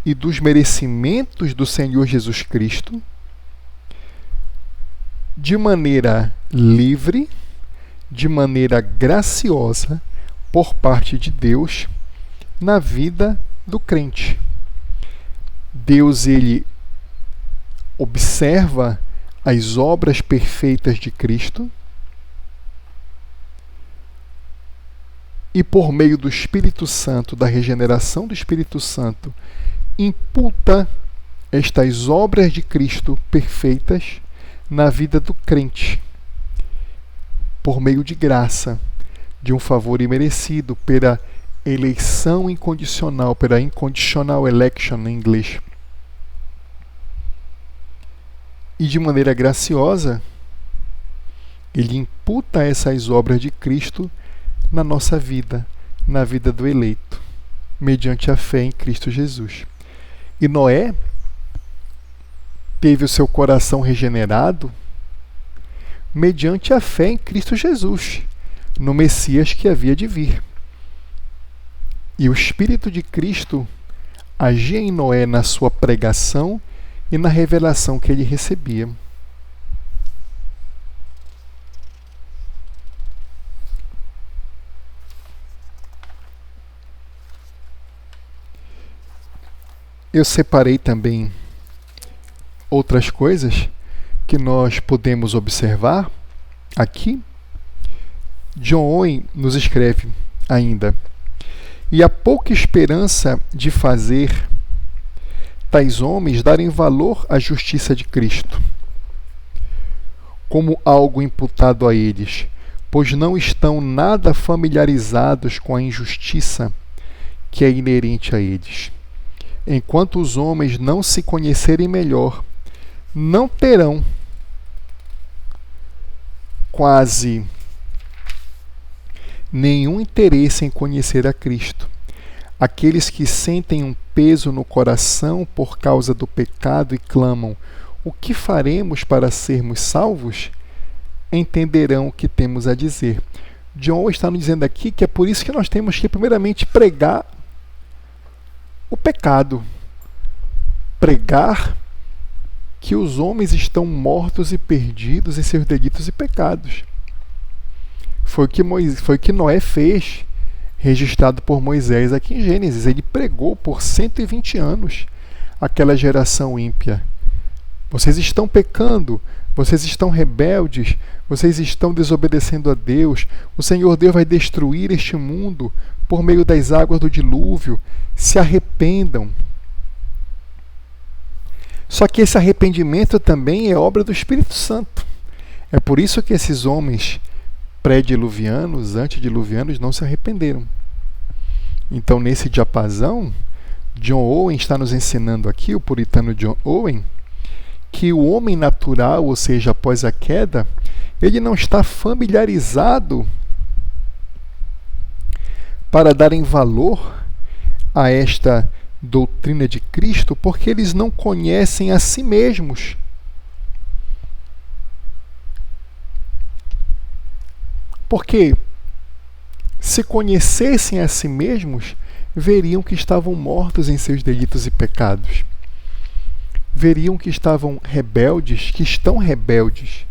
e dos merecimentos do Senhor Jesus Cristo de maneira livre, de maneira graciosa, por parte de Deus na vida do crente. Deus, ele observa as obras perfeitas de Cristo e, por meio do Espírito Santo, da regeneração do Espírito Santo, imputa estas obras de Cristo perfeitas na vida do crente, por meio de graça, de um favor imerecido, pela eleição incondicional, pela inconditional election em inglês. E de maneira graciosa, ele imputa essas obras de Cristo na nossa vida, na vida do eleito, mediante a fé em Cristo Jesus. E Noé teve o seu coração regenerado mediante a fé em Cristo Jesus, no Messias que havia de vir. E o Espírito de Cristo agia em Noé na sua pregação e na revelação que ele recebia. eu separei também outras coisas que nós podemos observar aqui. John Owen nos escreve ainda: e há pouca esperança de fazer tais homens darem valor à justiça de Cristo como algo imputado a eles, pois não estão nada familiarizados com a injustiça que é inerente a eles. Enquanto os homens não se conhecerem melhor, não terão quase nenhum interesse em conhecer a Cristo. Aqueles que sentem um peso no coração por causa do pecado e clamam: o que faremos para sermos salvos? Entenderão o que temos a dizer. John está nos dizendo aqui que é por isso que nós temos que primeiramente pregar o pecado. Pregar que os homens estão mortos e perdidos em seus delitos e pecados. Foi o que Noé fez, registrado por Moisés aqui em Gênesis. Ele pregou por 120 anos aquela geração ímpia. Vocês estão pecando, vocês estão rebeldes, vocês estão desobedecendo a Deus. O Senhor Deus vai destruir este mundo por meio das águas do dilúvio. Se arrependam. Só que esse arrependimento também é obra do Espírito Santo. É por isso que esses homens pré-diluvianos, antediluvianos, não se arrependeram. Então, nesse diapasão, John Owen está nos ensinando aqui, o puritano John Owen, que o homem natural, ou seja, após a queda, ele não está familiarizado para darem valor a esta doutrina de Cristo, porque eles não conhecem a si mesmos. Porque se conhecessem a si mesmos, veriam que estavam mortos em seus delitos e pecados. Veriam que estavam rebeldes, que estão rebeldes,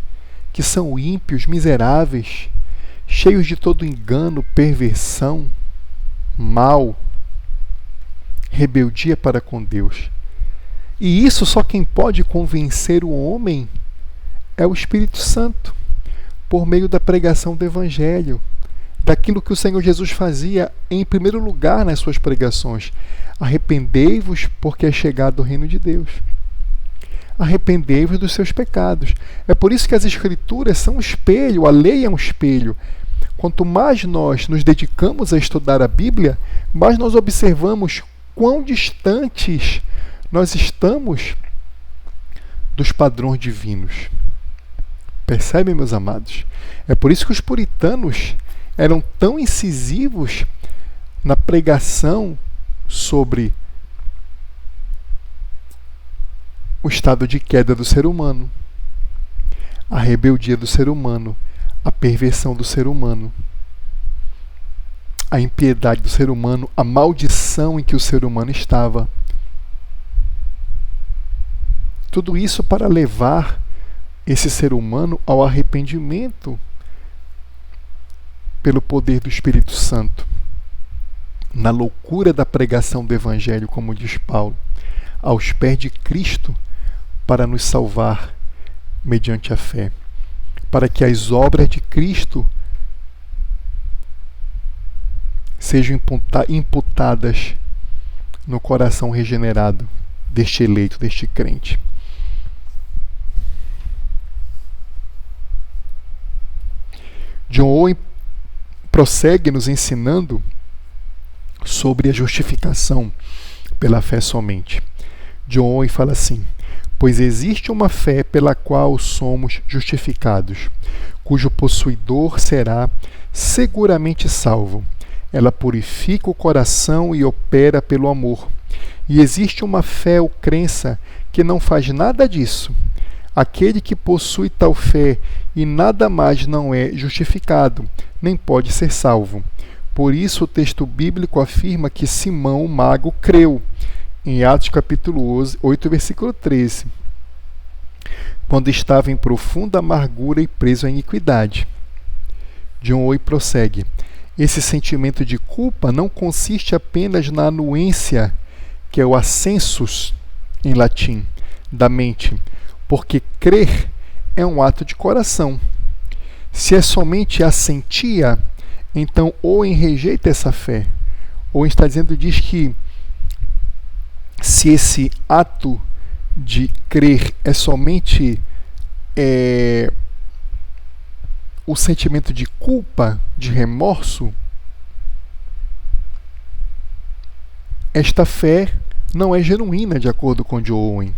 que são ímpios, miseráveis, cheios de todo engano, perversão, mal, rebeldia para com Deus. E isso só quem pode convencer o homem é o Espírito Santo, por meio da pregação do Evangelho, daquilo que o Senhor Jesus fazia em primeiro lugar nas suas pregações. Arrependei-vos, porque é chegado o reino de Deus. Arrependei-vos dos seus pecados. É por isso que as Escrituras são um espelho, a lei é um espelho. Quanto mais nós nos dedicamos a estudar a Bíblia, mais nós observamos quão distantes nós estamos dos padrões divinos. Percebem, meus amados? É por isso que os puritanos eram tão incisivos na pregação sobre o estado de queda do ser humano, a rebeldia do ser humano, a perversão do ser humano, a impiedade do ser humano, a maldição em que o ser humano estava. Tudo isso para levar esse ser humano ao arrependimento pelo poder do Espírito Santo, na loucura da pregação do Evangelho, como diz Paulo, aos pés de Cristo, para nos salvar mediante a fé, para que as obras de Cristo sejam imputadas no coração regenerado deste eleito, deste crente. John Owen prossegue nos ensinando sobre a justificação pela fé somente. John Owen fala assim: pois existe uma fé pela qual somos justificados, cujo possuidor será seguramente salvo. Ela purifica o coração e opera pelo amor. E existe uma fé ou crença que não faz nada disso. Aquele que possui tal fé e nada mais não é justificado, nem pode ser salvo. Por isso o texto bíblico afirma que Simão, o mago, creu, em Atos capítulo 8, versículo 13, quando estava em profunda amargura e preso à iniquidade. John Owen prossegue: esse sentimento de culpa não consiste apenas na anuência que é o assensus em latim, da mente, porque crer é um ato de coração. Se é somente assentia, então Owen rejeita essa fé. Owen está dizendo, diz que se esse ato de crer é somente o sentimento de culpa, de remorso, esta fé não é genuína, de acordo com John Owen.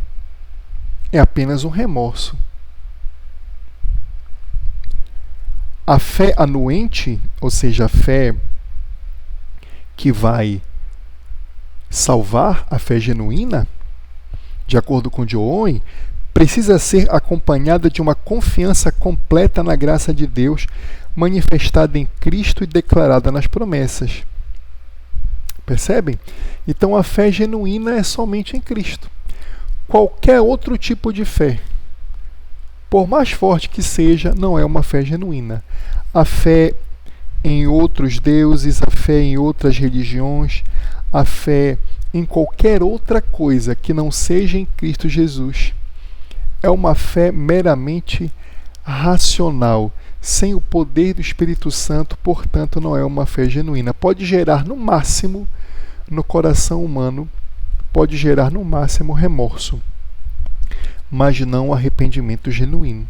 É apenas um remorso. A fé anuente, ou seja, a fé que vai salvar, a fé genuína, de acordo com John Owen, precisa ser acompanhada de uma confiança completa na graça de Deus, manifestada em Cristo e declarada nas promessas. Percebem? Então a fé genuína é somente em Cristo. Qualquer outro tipo de fé, por mais forte que seja, não é uma fé genuína. A fé em outros deuses, a fé em outras religiões, a fé em qualquer outra coisa que não seja em Cristo Jesus, é uma fé meramente racional, sem o poder do Espírito Santo, portanto não é uma fé genuína. Pode gerar no máximo, no coração humano, pode gerar no máximo remorso, mas não arrependimento genuíno.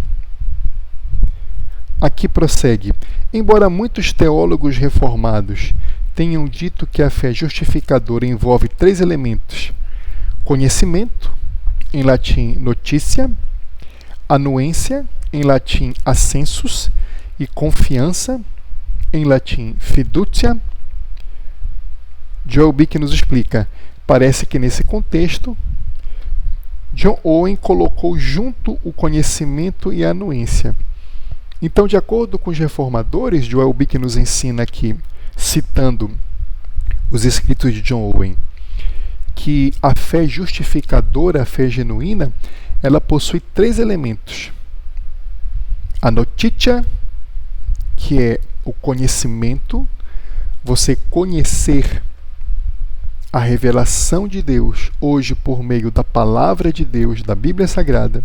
Aqui prossegue. Embora muitos teólogos reformados tenham dito que a fé justificadora envolve 3 elementos: conhecimento, em latim notícia, anuência, em latim assensus, e confiança, em latim fiducia, Joel Bick nos explica. Parece que nesse contexto, John Owen colocou junto o conhecimento e a anuência. Então, de acordo com os reformadores, Joel Bick nos ensina aqui, citando os escritos de John Owen, que a fé justificadora, a fé genuína, ela possui 3 elementos. A notícia, que é o conhecimento, você conhecer a revelação de Deus, hoje por meio da palavra de Deus, da Bíblia Sagrada.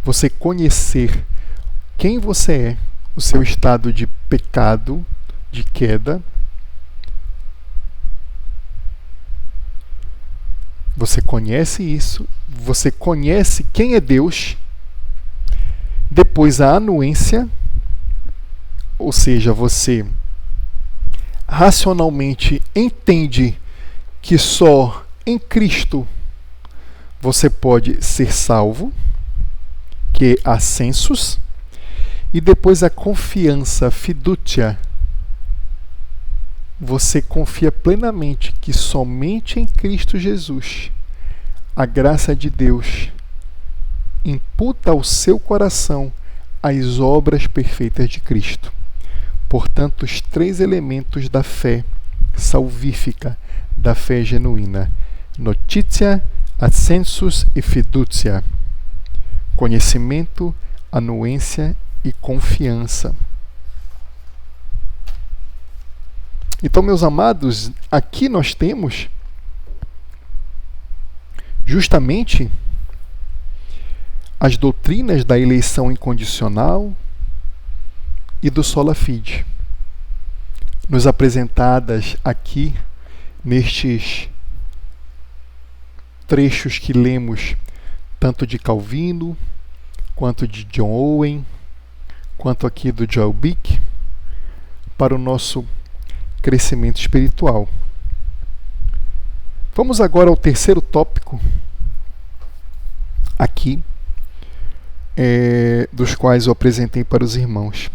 Você conhecer quem você é, o seu estado de pecado, de queda. Você conhece isso, você conhece quem é Deus. Depois a anuência, ou seja, você racionalmente entende que só em Cristo você pode ser salvo, que é assensus. E depois a confiança, fiducia. Você confia plenamente que somente em Cristo Jesus a graça de Deus imputa ao seu coração as obras perfeitas de Cristo. Portanto, os 3 elementos da fé salvífica, da fé genuína: notícia, assensus e fiducia. Conhecimento, anuência e confiança. Então, meus amados, aqui nós temos justamente as doutrinas da eleição incondicional e do sola fide, nos apresentadas aqui nestes trechos que lemos, tanto de Calvino, quanto de John Owen, quanto aqui do Joel Bick, para o nosso crescimento espiritual. Vamos agora ao terceiro tópico aqui, dos quais eu apresentei para os irmãos.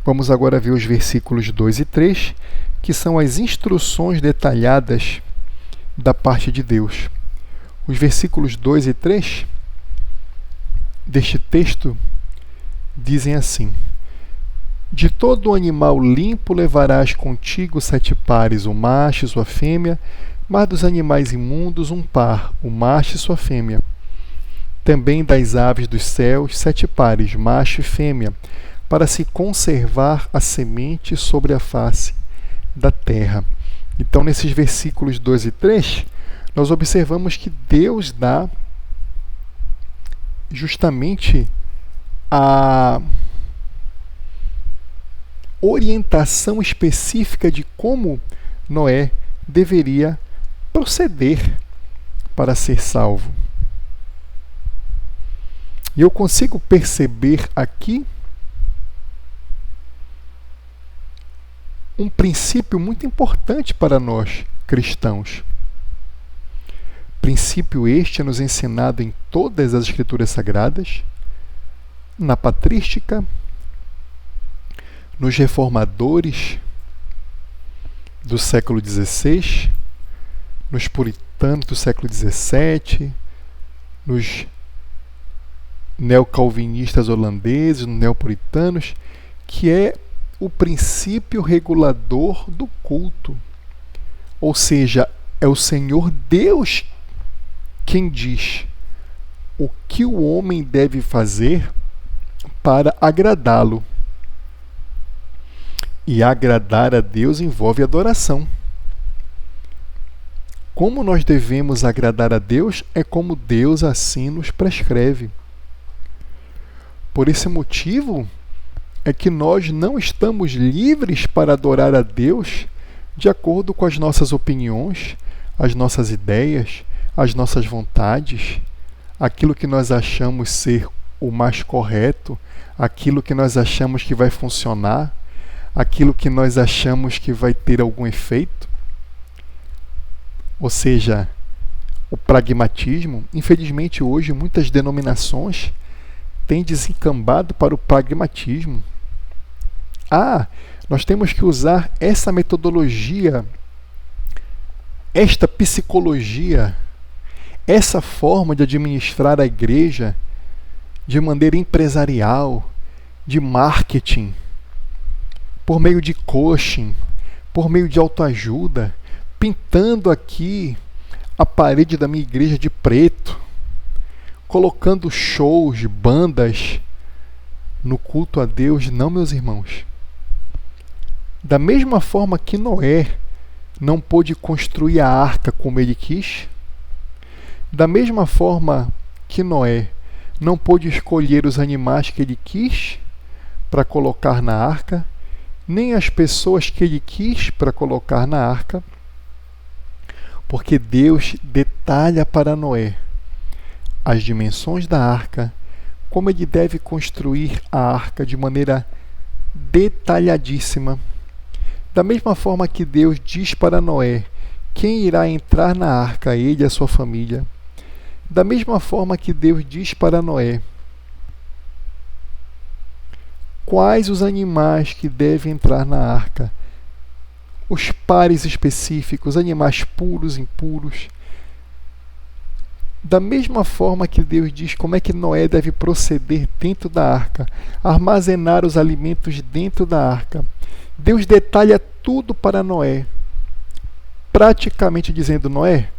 Vamos agora ver os versículos 2 e 3, que são as instruções detalhadas da parte de Deus. Os versículos 2 e 3 deste texto dizem assim: de todo animal limpo levarás contigo 7 pares, o macho e sua fêmea, mas dos animais imundos 1 par, o macho e sua fêmea. Também das aves dos céus 7 pares, macho e fêmea, para se conservar a semente sobre a face da terra. Então, nesses versículos 2 e 3, nós observamos que Deus dá justamente a orientação específica de como Noé deveria proceder para ser salvo. E eu consigo perceber aqui um princípio muito importante para nós cristãos. Princípio este é nos ensinado em todas as Escrituras Sagradas, na patrística, nos reformadores do século XVI, nos puritanos do século XVII, nos neocalvinistas holandeses, nos neopuritanos, que é o princípio regulador do culto. Ou seja, é o Senhor Deus quem diz o que o homem deve fazer para agradá-lo. E agradar a Deus envolve adoração. Como nós devemos agradar a Deus é como Deus assim nos prescreve. Por esse motivo é que nós não estamos livres para adorar a Deus de acordo com as nossas opiniões, as nossas ideias, as nossas vontades, aquilo que nós achamos ser o mais correto, aquilo que nós achamos que vai funcionar, aquilo que nós achamos que vai ter algum efeito. Ou seja, o pragmatismo. Infelizmente hoje muitas denominações têm desencambado para o pragmatismo. Nós temos que usar essa metodologia, esta psicologia, essa forma de administrar a igreja de maneira empresarial, de marketing, por meio de coaching, por meio de autoajuda, pintando aqui a parede da minha igreja de preto, colocando shows, bandas no culto a Deus. Não, meus irmãos. Da mesma forma que Noé não pôde construir a arca como ele quis, da mesma forma que Noé não pôde escolher os animais que ele quis para colocar na arca, nem as pessoas que ele quis para colocar na arca, porque Deus detalha para Noé as dimensões da arca, como ele deve construir a arca de maneira detalhadíssima. Da mesma forma que Deus diz para Noé quem irá entrar na arca, ele e a sua família, da mesma forma que Deus diz para Noé quais os animais que devem entrar na arca, os pares específicos, animais puros, impuros. Da mesma forma que Deus diz como é que Noé deve proceder dentro da arca, armazenar os alimentos dentro da arca, Deus detalha tudo para Noé, praticamente dizendo: Noé,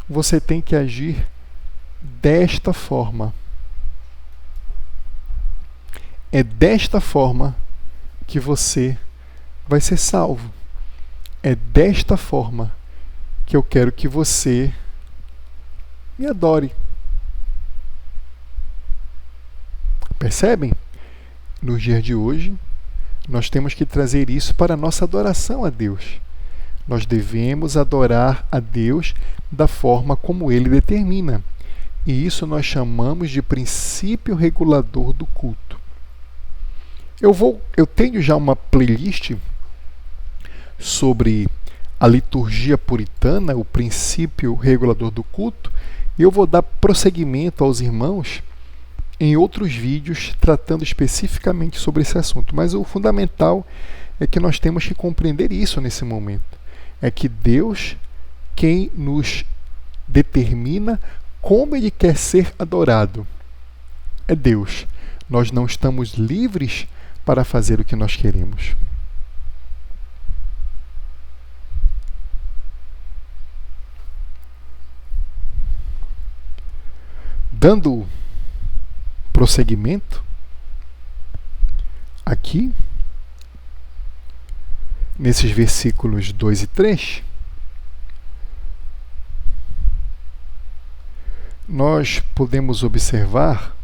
você tem que agir desta forma. É desta forma que você vai ser salvo. É desta forma que eu quero que você me adore. Percebem? Nos dias de hoje, nós temos que trazer isso para a nossa adoração a Deus. Nós devemos adorar a Deus da forma como Ele determina. E isso nós chamamos de princípio regulador do culto. Eu tenho já uma playlist sobre a liturgia puritana, o princípio regulador do culto, e eu vou dar prosseguimento aos irmãos em outros vídeos tratando especificamente sobre esse assunto. Mas o fundamental é que nós temos que compreender isso nesse momento. É que Deus quem nos determina como Ele quer ser adorado. É Deus. Nós não estamos livres para fazer o que nós queremos. Dando prosseguimento, aqui nesses versículos 2 e 3, nós podemos observar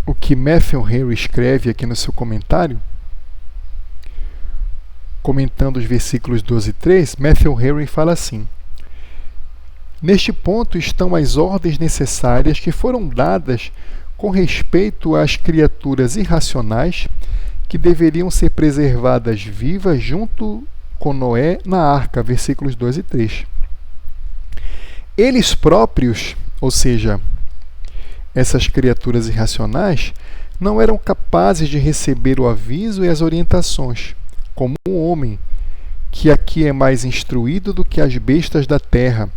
o que Matthew Henry escreve aqui no seu comentário, comentando os versículos 12 e 3, Matthew Henry fala assim: neste ponto estão as ordens necessárias que foram dadas com respeito às criaturas irracionais que deveriam ser preservadas vivas junto com Noé na arca, versículos 2 e 3. Eles próprios, ou seja, essas criaturas irracionais, não eram capazes de receber o aviso e as orientações, como um homem, que aqui é mais instruído do que as bestas da terra,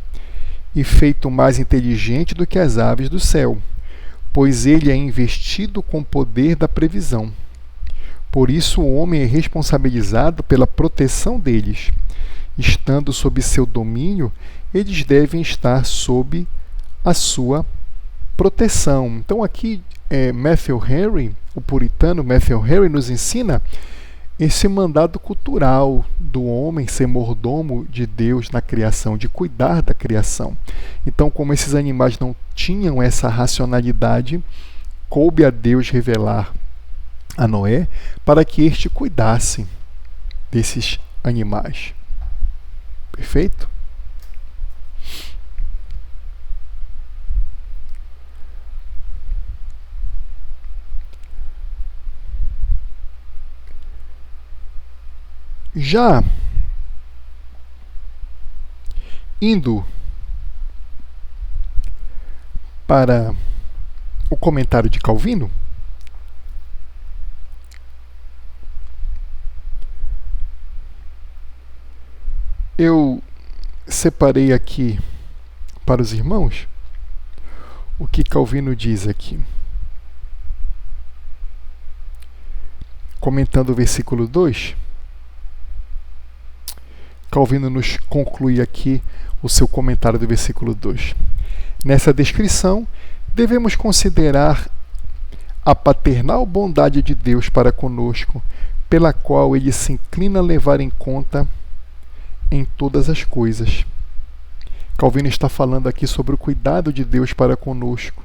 e feito mais inteligente do que as aves do céu, pois ele é investido com o poder da previsão. Por isso o homem é responsabilizado pela proteção deles. Estando sob seu domínio, eles devem estar sob a sua proteção. Então aqui Matthew Henry, o puritano Matthew Henry, nos ensina esse mandado cultural do homem ser mordomo de Deus na criação, de cuidar da criação. Então, como esses animais não tinham essa racionalidade, coube a Deus revelar a Noé para que este cuidasse desses animais. Perfeito? Já indo para o comentário de Calvino, eu separei aqui para os irmãos o que Calvino diz aqui. Comentando o versículo 2, Calvino nos conclui aqui o seu comentário do versículo 2. Nessa descrição, devemos considerar a paternal bondade de Deus para conosco, pela qual ele se inclina a levar em conta em todas as coisas. Calvino está falando aqui sobre o cuidado de Deus para conosco,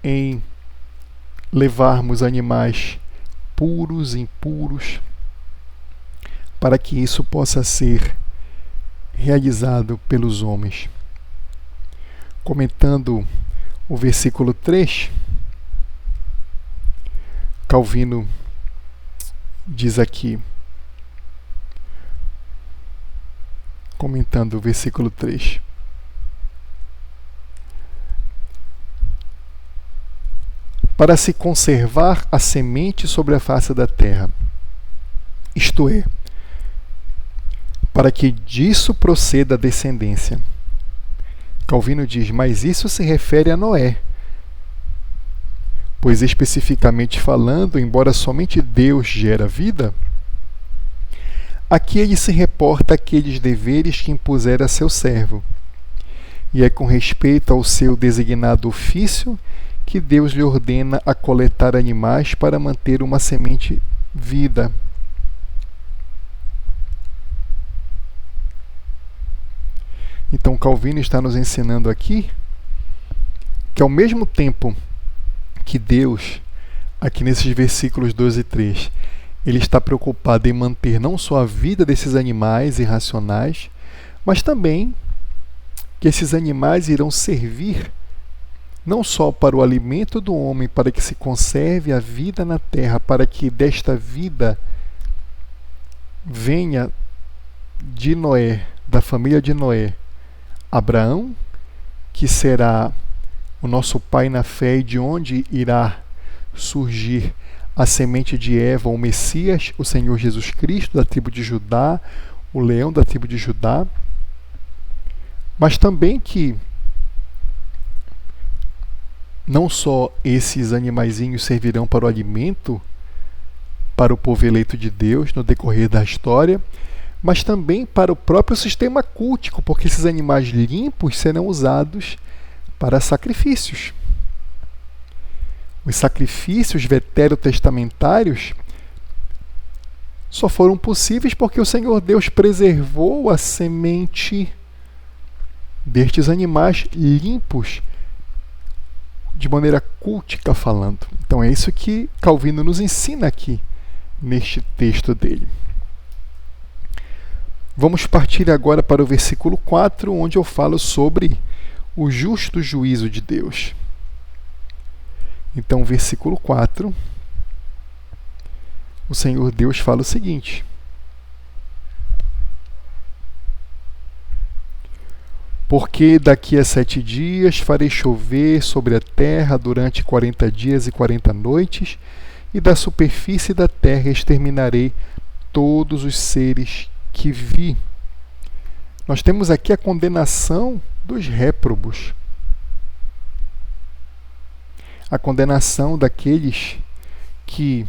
em levarmos animais puros, impuros, para que isso possa ser realizado pelos homens. Comentando o versículo 3, Calvino diz aqui, comentando o versículo 3: para se conservar a semente sobre a face da terra, isto é, para que disso proceda a descendência. Calvino diz, mas isso se refere a Noé, pois especificamente falando, embora somente Deus gera vida, aqui ele se reporta àqueles deveres que impusera a seu servo, e é com respeito ao seu designado ofício que Deus lhe ordena a coletar animais para manter uma semente vida. Então Calvino está nos ensinando aqui que ao mesmo tempo que Deus, aqui nesses versículos 2 e 3, ele está preocupado em manter não só a vida desses animais irracionais, mas também que esses animais irão servir não só para o alimento do homem, para que se conserve a vida na terra, para que desta vida venha de Noé, da família de Noé, Abraão, que será o nosso pai na fé e de onde irá surgir a semente de Eva, o Messias, o Senhor Jesus Cristo, da tribo de Judá, o leão da tribo de Judá, mas também que não só esses animaizinhos servirão para o alimento, para o povo eleito de Deus no decorrer da história, mas também para o próprio sistema cultico, porque esses animais limpos serão usados para sacrifícios. Os sacrifícios veterotestamentários só foram possíveis porque o Senhor Deus preservou a semente destes animais limpos, de maneira cultica falando. Então é isso que Calvino nos ensina aqui, neste texto dele. Vamos partir agora para o versículo 4, onde eu falo sobre o justo juízo de Deus. Então, versículo 4, o Senhor Deus fala o seguinte: porque daqui a 7 dias farei chover sobre a terra durante 40 dias e 40 noites, e da superfície da terra exterminarei todos os seres que vi. Nós temos aqui a condenação dos réprobos. A condenação daqueles que,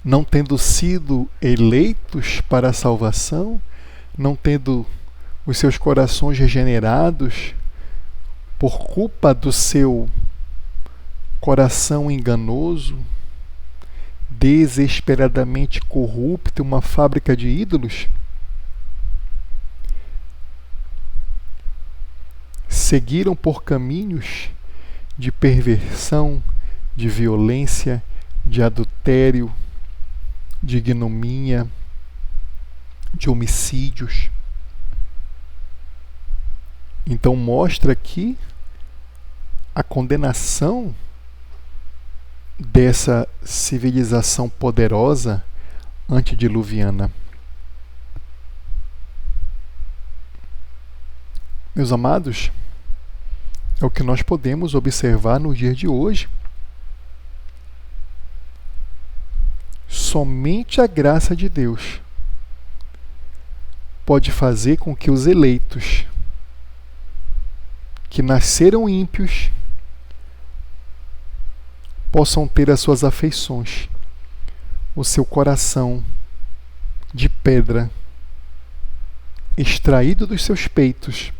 não tendo sido eleitos para a salvação, não tendo os seus corações regenerados, por culpa do seu coração enganoso, desesperadamente corrupto, uma fábrica de ídolos, seguiram por caminhos de perversão, de violência, de adultério, de ignomínia, de homicídios. Então mostra aqui a condenação dessa civilização poderosa antediluviana. Meus amados, é o que nós podemos observar no dia de hoje. Somente a graça de Deus pode fazer com que os eleitos, que nasceram ímpios, possam ter as suas afeições, o seu coração de pedra extraído dos seus peitos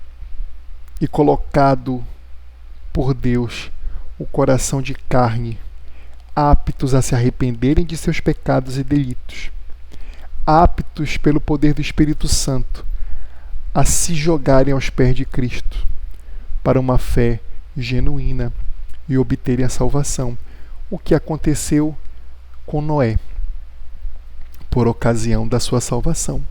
e colocado por Deus o coração de carne, aptos a se arrependerem de seus pecados e delitos, aptos pelo poder do Espírito Santo a se jogarem aos pés de Cristo para uma fé genuína e obterem a salvação. O que aconteceu com Noé, por ocasião da sua salvação.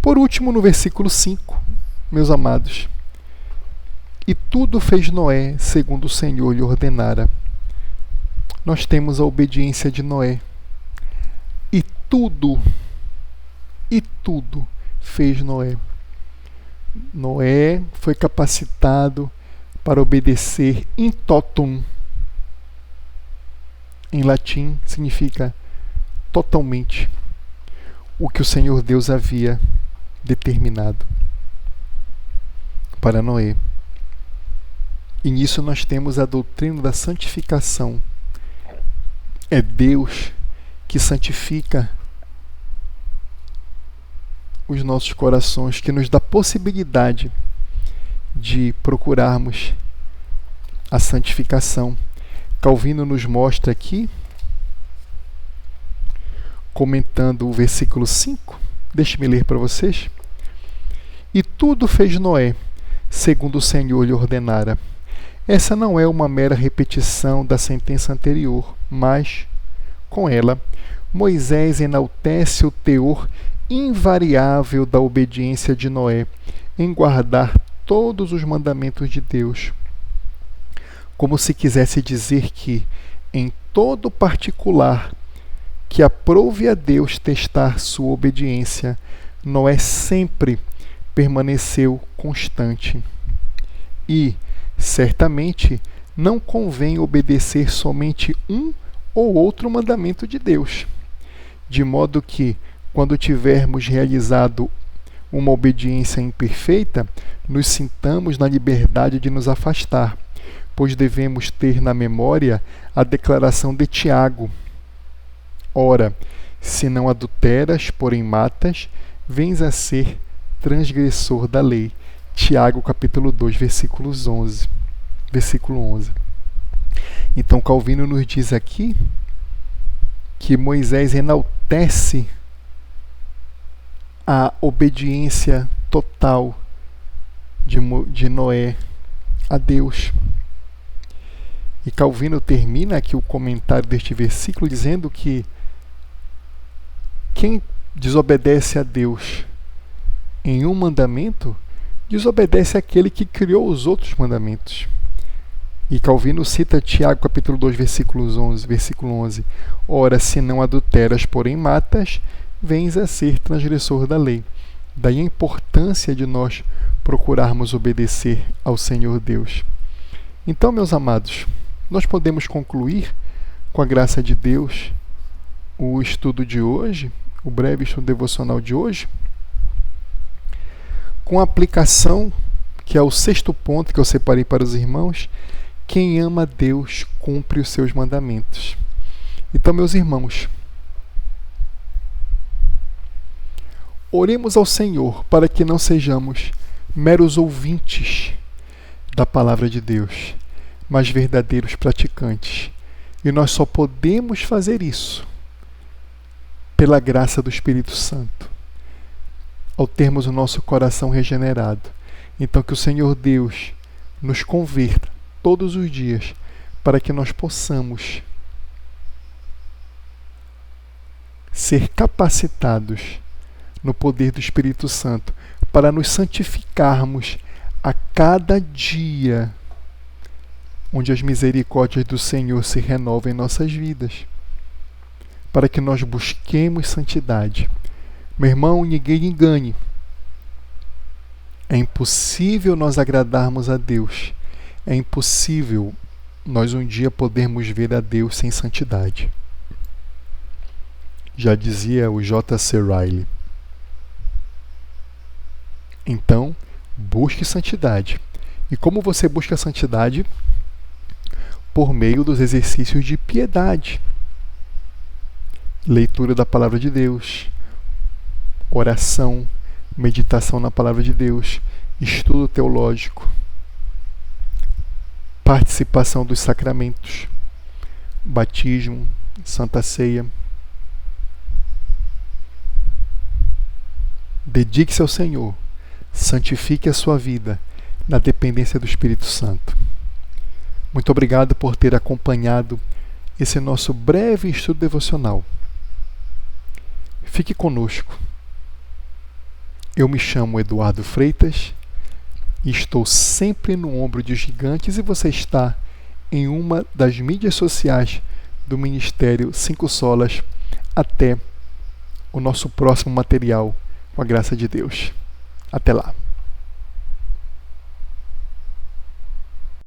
Por último, no versículo 5, meus amados, e tudo fez Noé segundo o Senhor lhe ordenara. Nós temos a obediência de Noé. E tudo fez Noé. Noé foi capacitado para obedecer in totum. Em latim significa totalmente o que o Senhor Deus havia determinado para Noé. E nisso nós temos a doutrina da santificação. É Deus que santifica os nossos corações, que nos dá possibilidade de procurarmos a santificação. Calvino nos mostra aqui, comentando o versículo 5, deixe-me ler para vocês. E tudo fez Noé, segundo o Senhor lhe ordenara. Essa não é uma mera repetição da sentença anterior, mas, com ela, Moisés enaltece o teor invariável da obediência de Noé em guardar todos os mandamentos de Deus, como se quisesse dizer que, em todo particular que aprouve a Deus testar sua obediência, Noé sempre permaneceu constante. E, certamente, não convém obedecer somente um ou outro mandamento de Deus, de modo que, quando tivermos realizado uma obediência imperfeita, nos sintamos na liberdade de nos afastar, pois devemos ter na memória a declaração de Tiago. Ora, Se não adulteras, porém matas, vens a ser transgressor da lei. Tiago capítulo 2, versículo 11. Então Calvino nos diz aqui que Moisés enaltece a obediência total de Noé a Deus. E Calvino termina aqui o comentário deste versículo dizendo que quem desobedece a Deus em um mandamento, desobedece àquele que criou os outros mandamentos. E Calvino cita Tiago capítulo 2, versículo 11. Ora, se não adulteras, porém matas, vens a ser transgressor da lei. Daí a importância de nós procurarmos obedecer ao Senhor Deus. Então, meus amados, nós podemos concluir, com a graça de Deus, o estudo de hoje, o breve estudo devocional de hoje, com a aplicação, que é o 6º ponto que eu separei para os irmãos: quem ama a Deus cumpre os seus mandamentos. Então, meus irmãos, oremos ao Senhor para que não sejamos meros ouvintes da palavra de Deus, mas verdadeiros praticantes. E nós só podemos fazer isso pela graça do Espírito Santo, ao termos o nosso coração regenerado. Então, que o Senhor Deus nos converta todos os dias, para que nós possamos ser capacitados no poder do Espírito Santo, para nos santificarmos a cada dia, onde as misericórdias do Senhor se renovam em nossas vidas, para que nós busquemos santidade. Meu irmão, ninguém engane. É impossível nós agradarmos a Deus. É impossível nós um dia podermos ver a Deus sem santidade. Já dizia o J.C. Ryle. Então, busque santidade. E como você busca santidade? Por meio dos exercícios de piedade. Leitura da palavra de Deus, oração, meditação na palavra de Deus, estudo teológico, participação dos sacramentos, batismo, Santa Ceia. Dedique-se ao Senhor, santifique a sua vida na dependência do Espírito Santo. Muito obrigado por ter acompanhado esse nosso breve estudo devocional. Fique conosco. Eu me chamo Eduardo Freitas e estou sempre no ombro de gigantes, e você está em uma das mídias sociais do Ministério 5 Solas. Até o nosso próximo material, com a graça de Deus. Até lá.